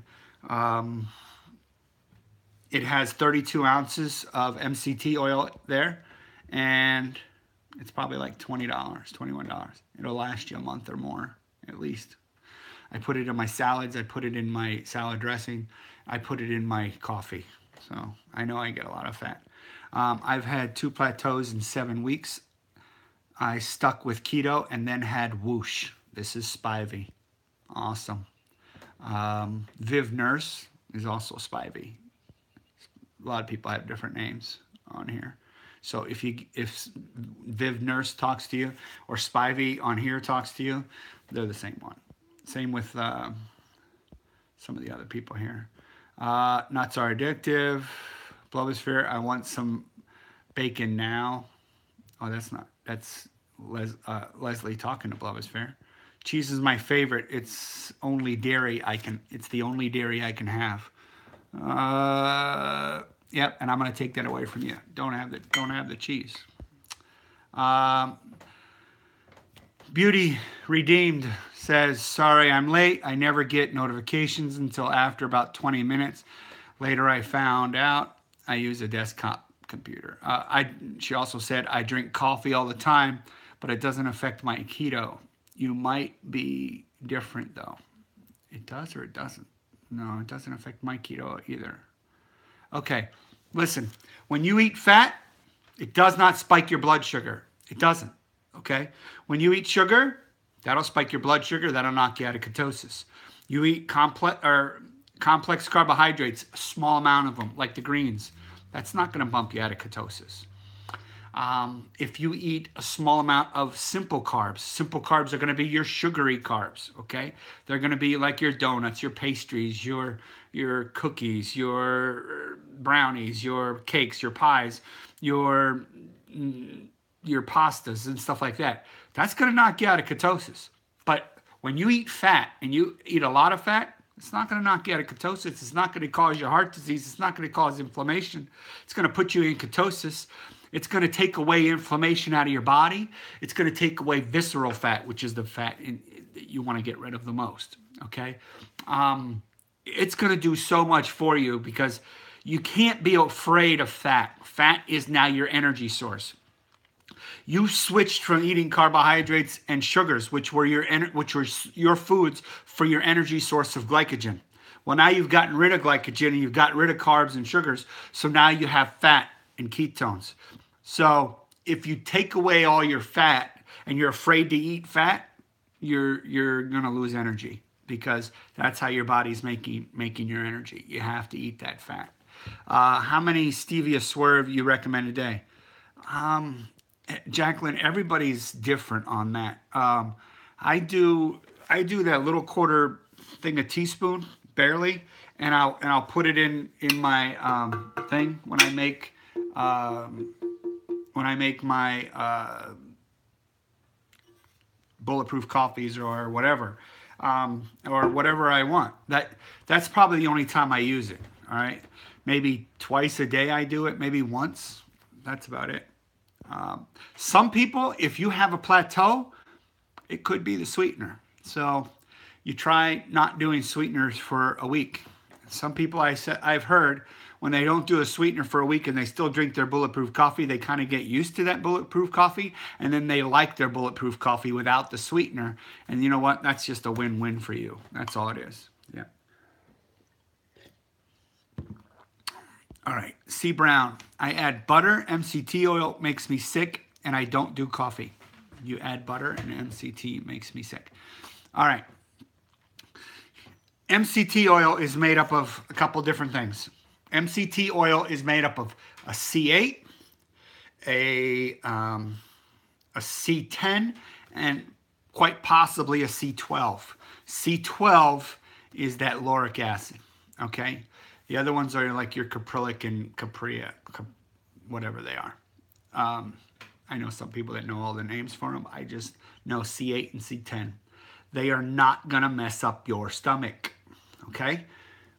it has 32 ounces of MCT oil there, and it's probably like $20, $21. It'll last you a month or more at least. I put it in my salads. I put it in my salad dressing. I put it in my coffee. So I know I get a lot of fat. I've had 2 plateaus in 7 weeks. I stuck with keto and then had whoosh. This is Spivey. Awesome. Viv Nurse is also Spivey. A lot of people have different names on here. So if Viv Nurse talks to you or Spivey on here talks to you, they're the same one. Same with some of the other people here. Nuts are addictive. Blogosphere, I want some bacon now. Oh, that's Leslie talking to Blogosphere. Cheese is my favorite. It's the only dairy I can have. Yep, and I'm gonna take that away from you. Don't have the cheese. Beauty Redeemed says, sorry I'm late. I never get notifications until after about 20 minutes. Later I found out I use a desktop computer. She also said, I drink coffee all the time, but it doesn't affect my keto. You might be different though. It does or it doesn't? No, it doesn't affect my keto either. Okay, listen, when you eat fat, it does not spike your blood sugar. It doesn't, okay? When you eat sugar, that'll spike your blood sugar. That'll knock you out of ketosis. You eat complex carbohydrates, a small amount of them, like the greens. That's not going to bump you out of ketosis. If you eat a small amount of simple carbs are going to be your sugary carbs, okay? They're going to be like your donuts, your pastries, your cookies, your brownies, your cakes, your pies, your pastas and stuff like that. That's going to knock you out of ketosis. But when you eat fat and you eat a lot of fat, it's not going to knock you out of ketosis. It's not going to cause you heart disease. It's not going to cause inflammation. It's going to put you in ketosis. It's going to take away inflammation out of your body. It's going to take away visceral fat, which is the fat that you want to get rid of the most, okay? It's going to do so much for you because you can't be afraid of fat. Fat is now your energy source. You switched from eating carbohydrates and sugars, which were your foods for your energy source of glycogen. Well, now you've gotten rid of glycogen and you've gotten rid of carbs and sugars, so now you have fat and ketones. So if you take away all your fat and you're afraid to eat fat, you're going to lose energy because that's how your body's making your energy. You have to eat that fat. How many stevia swerve you recommend a day? Jacqueline, everybody's different on that. I do that little quarter thing, a teaspoon, barely, and I'll put it in my thing when I make my bulletproof coffees or whatever I want. That's probably the only time I use it. All right, maybe twice a day I do it, maybe once. That's about it. Some people, if you have a plateau, it could be the sweetener. So you try not doing sweeteners for a week. Some people I've heard when they don't do a sweetener for a week and they still drink their bulletproof coffee, they kind of get used to that bulletproof coffee, and then they like their bulletproof coffee without the sweetener. And you know what? That's just a win-win for you. That's all it is. Yeah. All right, C. Brown. I add butter, MCT oil makes me sick, and I don't do coffee. You add butter and MCT makes me sick. All right. MCT oil is made up of a couple different things. MCT oil is made up of a C8, a C10, and quite possibly a C12. C12 is that lauric acid, okay? The other ones are like your caprylic and caprea, whatever they are. I know some people that know all the names for them. I just know C8 and C10. They are not going to mess up your stomach, okay?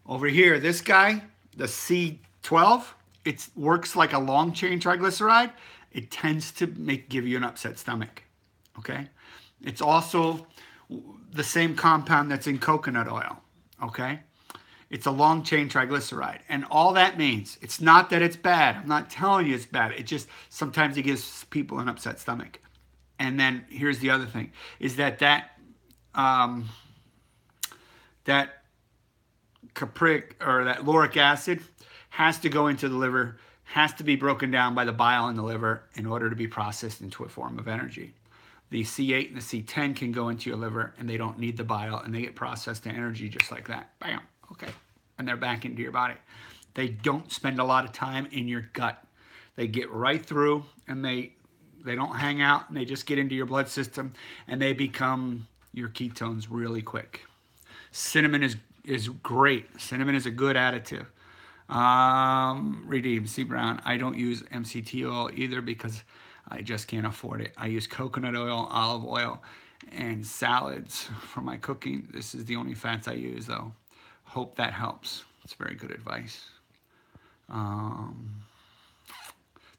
Over here, this guy, the C12, it works like a long-chain triglyceride. It tends to give you an upset stomach, okay? It's also the same compound that's in coconut oil, okay? It's a long-chain triglyceride. And all that means, it's not that it's bad. I'm not telling you it's bad. It just, sometimes it gives people an upset stomach. And then here's the other thing, is that capric, or that lauric acid, has to go into the liver, has to be broken down by the bile in the liver in order to be processed into a form of energy. The C8 and the C10 can go into your liver and they don't need the bile and they get processed to energy just like that. Bam. Okay. And they're back into your body. They don't spend a lot of time in your gut. They get right through and they don't hang out, and they just get into your blood system and they become your ketones really quick. Cinnamon is great. Cinnamon is a good additive. Redeem, C. Brown. I don't use MCT oil either because I just can't afford it. I use coconut oil, olive oil, and salads for my cooking. This is the only fats I use, though. Hope that helps. It's very good advice.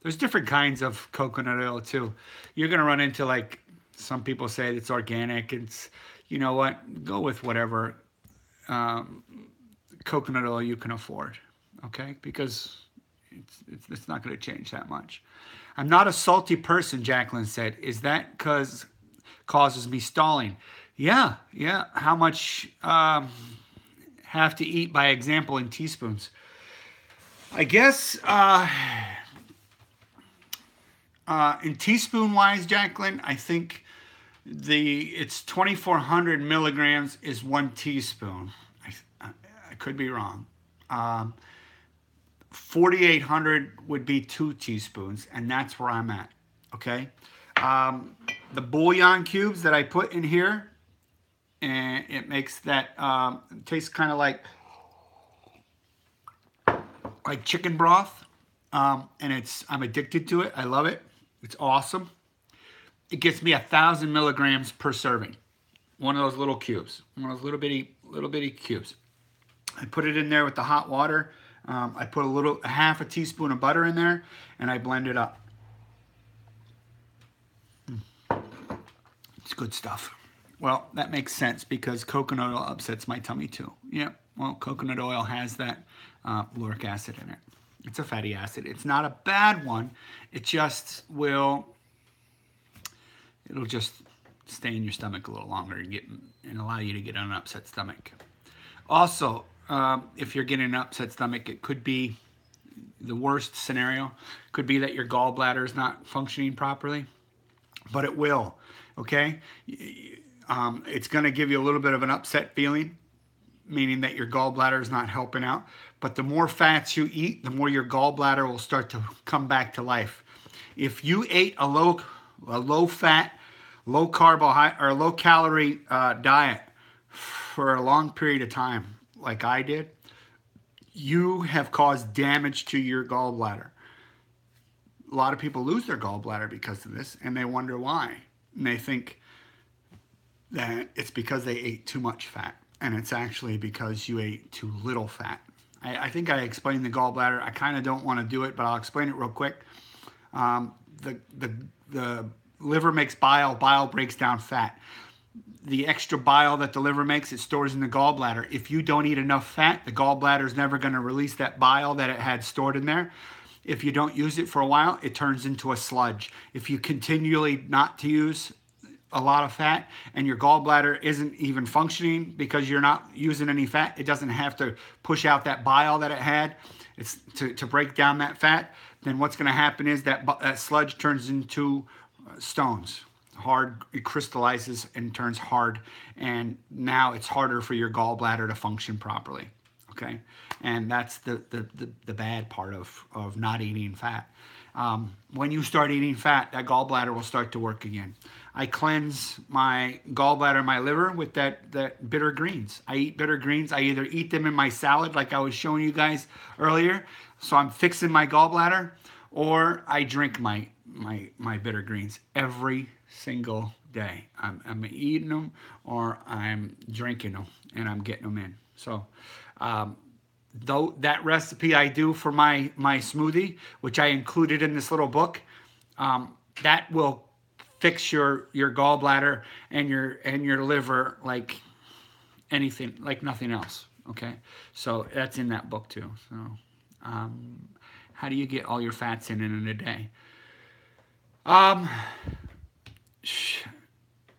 There's different kinds of coconut oil, too. You're going to run into, like, some people say it's organic. It's, you know what? Go with whatever coconut oil you can afford, okay? Because It's not going to change that much. I'm not a salty person, Jacqueline said. Is that because causes me stalling? Yeah, yeah. How much have to eat by example in teaspoons? I guess in teaspoon wise, Jacqueline, I think it's 2,400 milligrams is 1 teaspoon. I could be wrong. 4,800 would be 2 teaspoons, and that's where I'm at. Okay. The bouillon cubes that I put in here, and it makes that taste kind of like chicken broth, and I'm addicted to it. I love it. It's awesome. It gets me 1,000 milligrams per serving. One of those little cubes, one of those little bitty cubes. I put it in there with the hot water. I put a half a teaspoon of butter in there, and I blend it up. It's good stuff. Well, that makes sense because coconut oil upsets my tummy too. Yeah, well, coconut oil has that lauric acid in it. It's a fatty acid. It's not a bad one. It just it'll just stay in your stomach a little longer and allow you to get an upset stomach. Also, if you're getting an upset stomach, it could be the worst scenario. Could be that your gallbladder is not functioning properly, but it will. Okay, it's going to give you a little bit of an upset feeling, meaning that your gallbladder is not helping out. But the more fats you eat, the more your gallbladder will start to come back to life. If you ate a low fat, low carbohydrate or low calorie diet for a long period of time, like I did, you have caused damage to your gallbladder. A lot of people lose their gallbladder because of this, and they wonder why. And they think that it's because they ate too much fat, and it's actually because you ate too little fat. I think I explained the gallbladder. I kind of don't want to do it, but I'll explain it real quick. The liver makes bile. Bile breaks down fat. The extra bile that the liver makes, it stores in the gallbladder. If you don't eat enough fat, the gallbladder is never going to release that bile that it had stored in there. If you don't use it for a while, it turns into a sludge. If you continually not to use a lot of fat and your gallbladder isn't even functioning because you're not using any fat, it doesn't have to push out that bile that it had. It's to break down that fat. Then what's going to happen is that sludge turns into stones. Hard, it crystallizes and turns hard, and now it's harder for your gallbladder to function properly. Okay, and that's the bad part of not eating fat. When you start eating fat, that gallbladder will start to work again. I cleanse my gallbladder, my liver with that bitter greens. I eat bitter greens. I either eat them in my salad, like I was showing you guys earlier, so I'm fixing my gallbladder, or I drink my bitter greens every single day. I'm eating them or I'm drinking them, and I'm getting them in. So though that recipe I do for my smoothie, which I included in this little book, that will fix your gallbladder and your liver like anything, like nothing else. Okay, so that's in that book too. So how do you get all your fats in a day?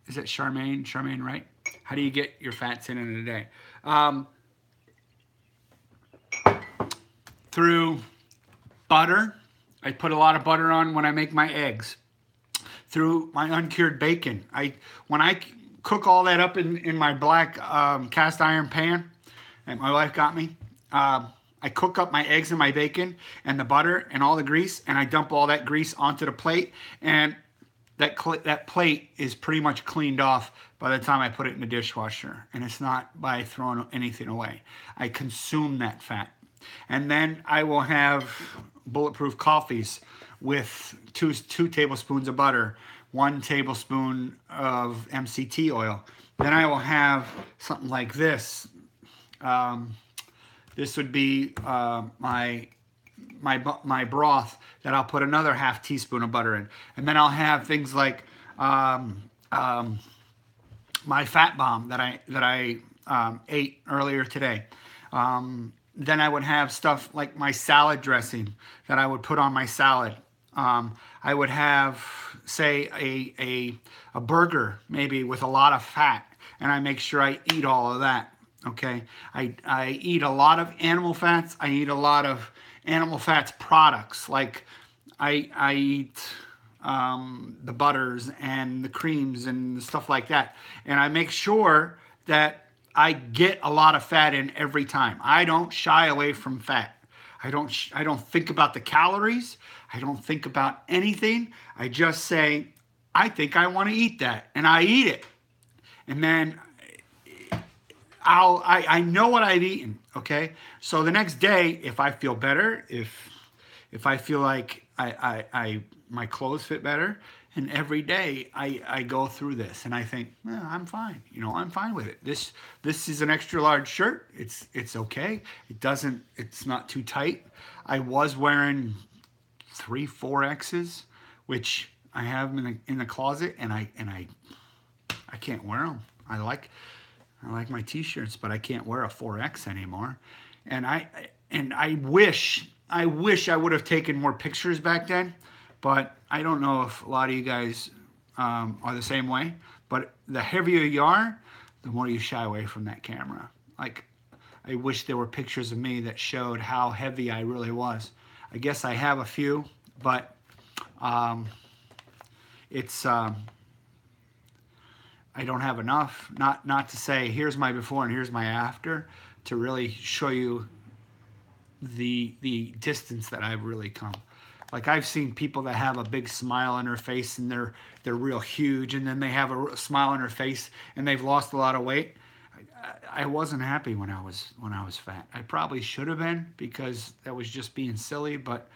Is it Charmaine? Charmaine, right? How do you get your fats in a day? Through butter. I put a lot of butter on when I make my eggs. Through my uncured bacon. When I cook all that up in my black cast iron pan that my wife got me, I cook up my eggs and my bacon and the butter and all the grease, and I dump all that grease onto the plate, and that plate is pretty much cleaned off by the time I put it in the dishwasher, and it's not by throwing anything away. I consume that fat. And then I will have bulletproof coffees with two tablespoons of butter, 1 tablespoon of MCT oil. Then I will have something like this. This would be my broth that I'll put another half teaspoon of butter in. And then I'll have things like my fat bomb that I ate earlier today. then I would have stuff like my salad dressing that I would put on my salad. I would have, say, a burger maybe with a lot of fat, and I make sure I eat all of that. Okay, I eat a lot of animal fats. I eat a lot of animal fats products. Like I eat the butters and the creams and stuff like that, and I make sure that I get a lot of fat in every time. I don't shy away from fat. I don't think about the calories. I don't think about anything. I just say, I think I want to eat that, and I eat it. And then I know what I've eaten. Okay, so the next day, if I feel better, if I feel like I my clothes fit better, and every day I go through this and I think, I'm fine. You know, I'm fine with it. This is an extra large shirt. It's okay. It's not too tight. I was wearing 3-4X's, which I have in the closet, and I can't wear them. I like my t-shirts, but I can't wear a 4X anymore. And I wish I would have taken more pictures back then, but I don't know if a lot of you guys are the same way. But the heavier you are, the more you shy away from that camera. Like, I wish there were pictures of me that showed how heavy I really was. I guess I have a few, but it's I don't have enough. Not to say here's my before and here's my after, to really show you the distance that I've really come. Like, I've seen people that have a big smile on their face and they're real huge, and then they have a smile on their face and they've lost a lot of weight. I wasn't happy when I was fat. I probably should have been, because that was just being silly. But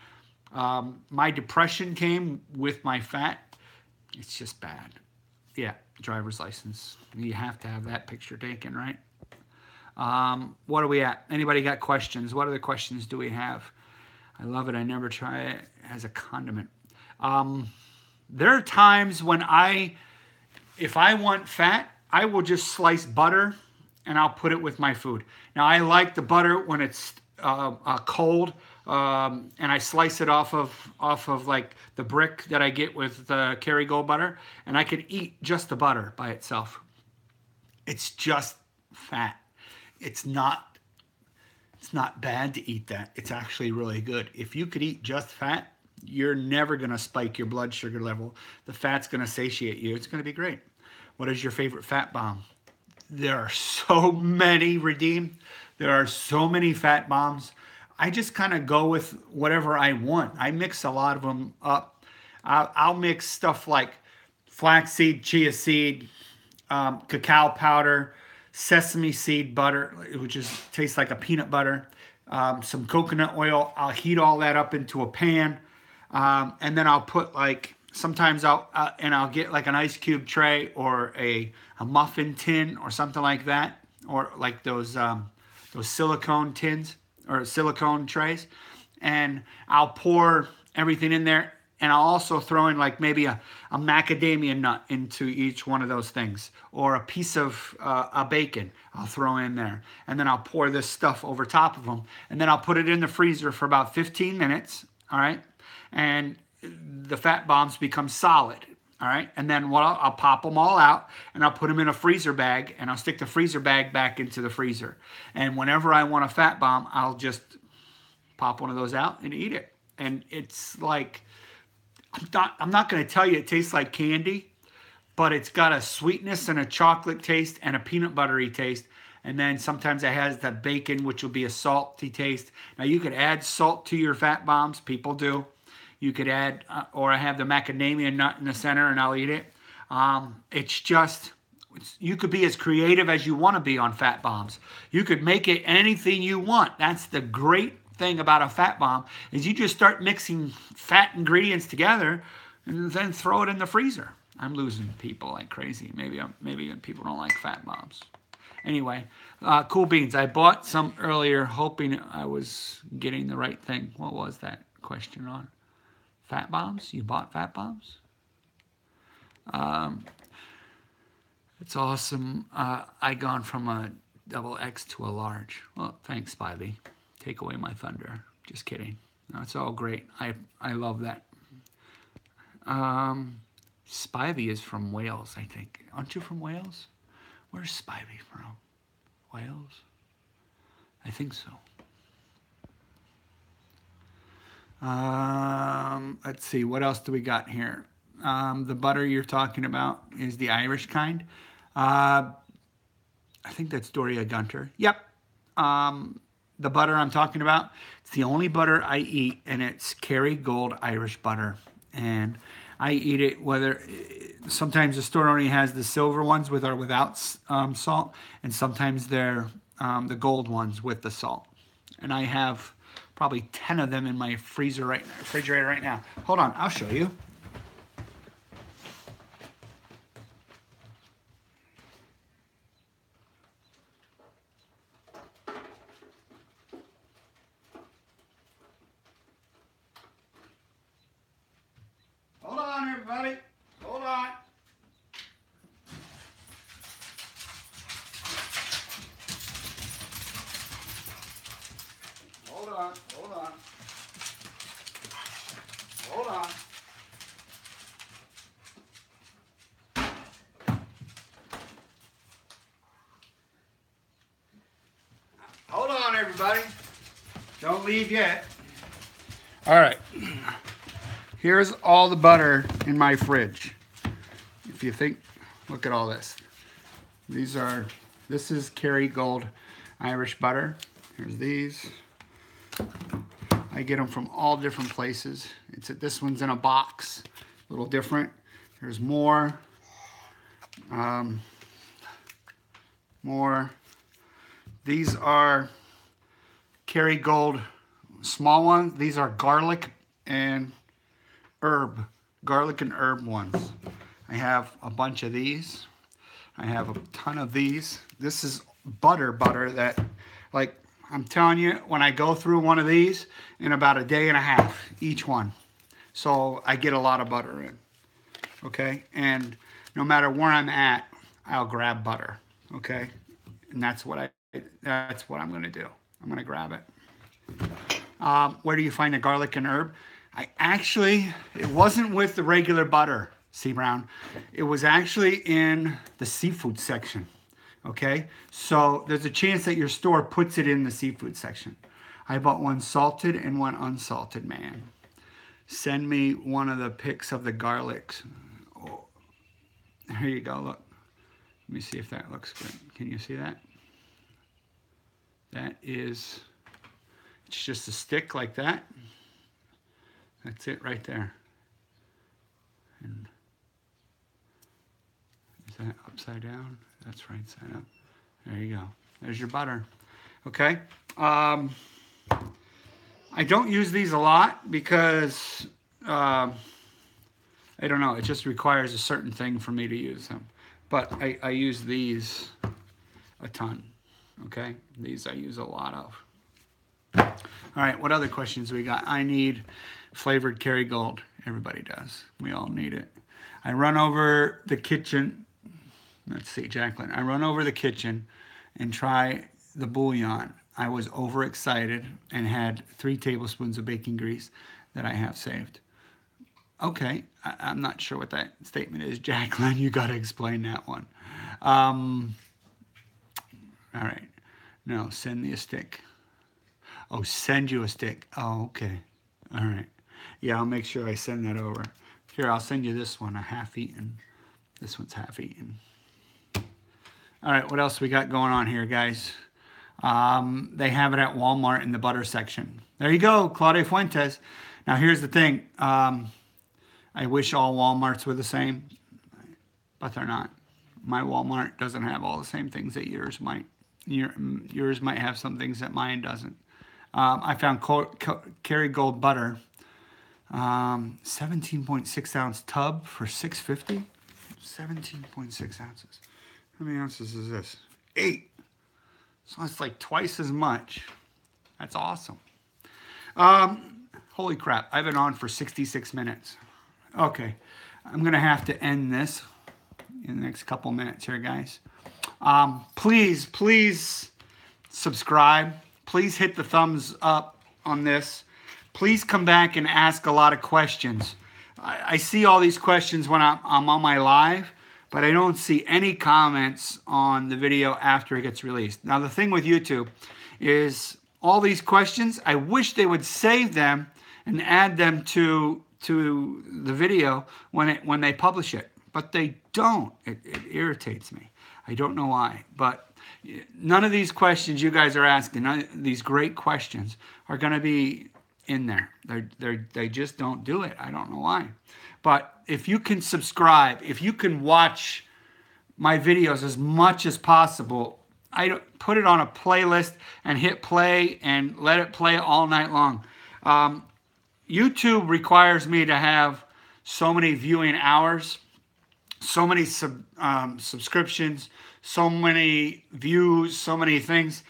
my depression came with my fat. It's just bad. Yeah, driver's license. You have to have that picture taken, right? What are we at? Anybody got questions? What other questions do we have? I love it. I never try it as a condiment. There are times when if I want fat, I will just slice butter and I'll put it with my food. Now, I like the butter when it's cold, and I slice it off of like the brick that I get with the Kerrygold butter, and I could eat just the butter by itself. It's just fat. It's not bad to eat that. It's actually really good. If you could eat just fat, you're never going to spike your blood sugar level. The fat's going to satiate you. It's going to be great. What is your favorite fat bomb? There are so many, Redeem. There are so many fat bombs. I just kind of go with whatever I want. I mix a lot of them up. I'll mix stuff like flaxseed, chia seed, cacao powder, sesame seed butter, which tastes like a peanut butter, some coconut oil. I'll heat all that up into a pan, and then I'll put, like, sometimes I'll get like an ice cube tray or a muffin tin or something like that, or like those silicone tins or silicone trays, and I'll pour everything in there. And I'll also throw in like maybe a macadamia nut into each one of those things, or a piece of a bacon I'll throw in there. And then I'll pour this stuff over top of them. And then I'll put it in the freezer for about 15 minutes, all right? And the fat bombs become solid, all right? And then I'll pop them all out, and I'll put them in a freezer bag, and I'll stick the freezer bag back into the freezer. And whenever I want a fat bomb, I'll just pop one of those out and eat it. And it's like, I'm not going to tell you it tastes like candy, but it's got a sweetness and a chocolate taste and a peanut buttery taste. And then sometimes it has that bacon, which will be a salty taste. Now, you could add salt to your fat bombs. People do. You could add, or I have the macadamia nut in the center, and I'll eat it. It's just, you could be as creative as you want to be on fat bombs. You could make it anything you want. That's the great thing about a fat bomb, is you just start mixing fat ingredients together and then throw it in the freezer. I'm losing people like crazy. Maybe people don't like fat bombs. Anyway, cool beans. I bought some earlier hoping I was getting the right thing. What was that question on? Fat bombs? You bought fat bombs? It's awesome. I gone from a double X to a large. Well, thanks, Spivey. take away my thunder. Just kidding. No, it's all great. I love that. Spivey is from Wales, I think. Aren't you from Wales? Where's Spivey from? Wales? I think so. Let's see, what else do we got here? The butter you're talking about is the Irish kind. I think that's Doria Gunter. Yep. The butter I'm talking about, it's the only butter I eat, and it's Kerrygold Irish butter. And I eat it whether, sometimes the store only has the silver ones with or without salt, and sometimes they're the gold ones with the salt. And I have probably 10 of them in my refrigerator right now. Hold on, I'll show you. Hold on, everybody. Hold on. Hold on. Hold on. Hold on. Hold on, everybody. Don't leave yet. All right. Here's all the butter in my fridge. If you think, look at all this. This is Kerrygold Irish butter. Here's these. I get them from all different places. This one's in a box, a little different. There's more. More. These are Kerrygold small ones. These are garlic and herb ones. I have a bunch of these. I have a ton of these. This is butter that, like, I'm telling you, when I go through one of these in about a day and a half, each one. So I get a lot of butter in, okay? And no matter where I'm at, I'll grab butter, okay? And that's what I'm gonna do. I'm gonna grab it. Where do you find the garlic and herb? It wasn't with the regular butter, C. Brown. It was actually in the seafood section, okay? So there's a chance that your store puts it in the seafood section. I bought one salted and one unsalted, man. Send me one of the pics of the garlics. Oh, here you go, look. Let me see if that looks good. Can you see that? It's just a stick like that. That's it right there. And is that upside down? That's right side up. There you go. There's your butter. Okay. I don't use these a lot because I don't know. It just requires a certain thing for me to use them. But I use these a ton. Okay. These I use a lot of. All right. What other questions we got? I need flavored Kerrygold. Everybody does. We all need it. I run over the kitchen. Let's see, Jacqueline. I run over the kitchen and try the bouillon. I was overexcited and had 3 tablespoons of baking grease that I have saved. Okay, I'm not sure what that statement is. Jacqueline, you got to explain that one. All right. No, send me a stick. Oh, send you a stick. Oh, okay. All right. Yeah, I'll make sure I send that over. Here, I'll send you this one, a half-eaten. This one's half-eaten. All right, what else we got going on here, guys? They have it at Walmart in the butter section. There you go, Claudia Fuentes. Now, here's the thing. I wish all Walmarts were the same, but they're not. My Walmart doesn't have all the same things that yours might. Yours might have some things that mine doesn't. I found Kerrygold butter, 17.6 ounce tub for $6.50. 17.6 ounces. How many ounces is this? 8. So it's like twice as much. That's awesome. Holy crap, I've been on for 66 minutes. Okay, I'm gonna have to end this in the next couple minutes here, guys. Please subscribe. please hit the thumbs up on this. Please come back and ask a lot of questions. I see all these questions when I'm on my live, but I don't see any comments on the video after it gets released. Now, the thing with YouTube is all these questions, I wish they would save them and add them to the video when they publish it, but they don't. It irritates me. I don't know why, but none of these questions you guys are asking, none of these great questions, are going to be in there. They just don't do it. I don't know why. But if you can subscribe, if you can watch my videos as much as possible, I don't put it on a playlist and hit play and let it play all night long. YouTube requires me to have so many viewing hours, so many subscriptions, so many views, so many things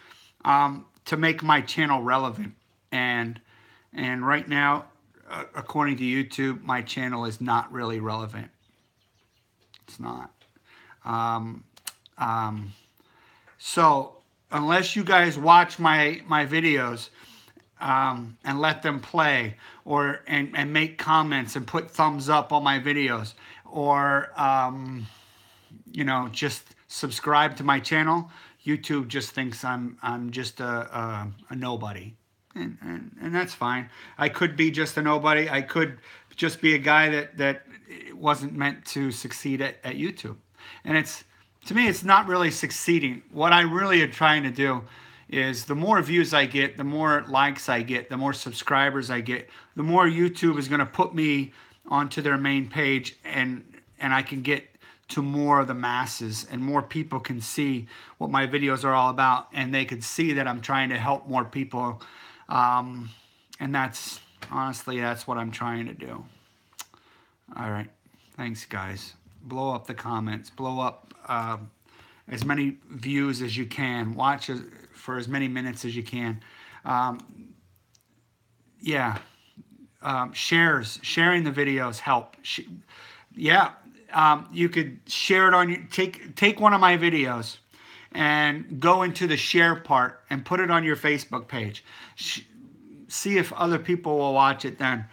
to make my channel relevant. And right now, according to YouTube, my channel is not really relevant. It's not. So unless you guys watch my videos and let them play, and make comments and put thumbs up on my videos, or you know, just subscribe to my channel, YouTube just thinks I'm just a nobody. And that's fine. I could be just a nobody. I could just be a guy that wasn't meant to succeed at YouTube. And to me, it's not really succeeding. What I really am trying to do is, the more views I get, the more likes I get, the more subscribers I get, the more YouTube is going to put me onto their main page, and I can get to more of the masses, and more people can see what my videos are all about, and they can see that I'm trying to help more people. And that's, honestly, that's what I'm trying to do. All right. Thanks, guys. Blow up the comments. Blow up as many views as you can. Watch for as many minutes as you can. Yeah. Sharing the videos help. You could share it on your, take one of my videos and go into the share part and put it on your Facebook page. See if other people will watch it then.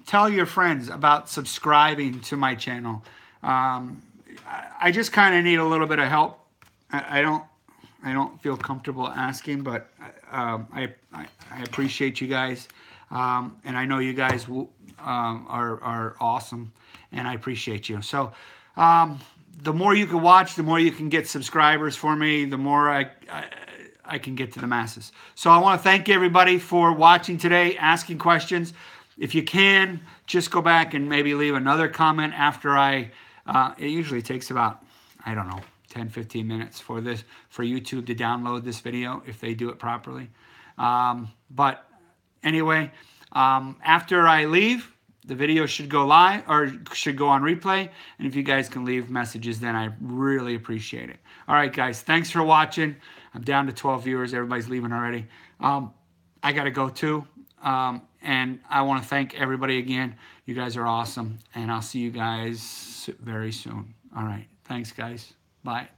Tell your friends about subscribing to my channel. I just kind of need a little bit of help. I don't feel comfortable asking, but I appreciate you guys. And I know you guys are awesome, and I appreciate you. So the more you can watch, the more you can get subscribers for me, the more I can get to the masses. So I want to thank everybody for watching today, asking questions. If you can, just go back and maybe leave another comment after it usually takes about, I don't know, 10, 15 minutes for YouTube to download this video if they do it properly. But anyway, after I leave, the video should go live, or should go on replay. And if you guys can leave messages, then I really appreciate it. All right, guys, thanks for watching. I'm down to 12 viewers. Everybody's leaving already. I got to go too. And I want to thank everybody again. You guys are awesome. And I'll see you guys very soon. All right. Thanks, guys. Bye.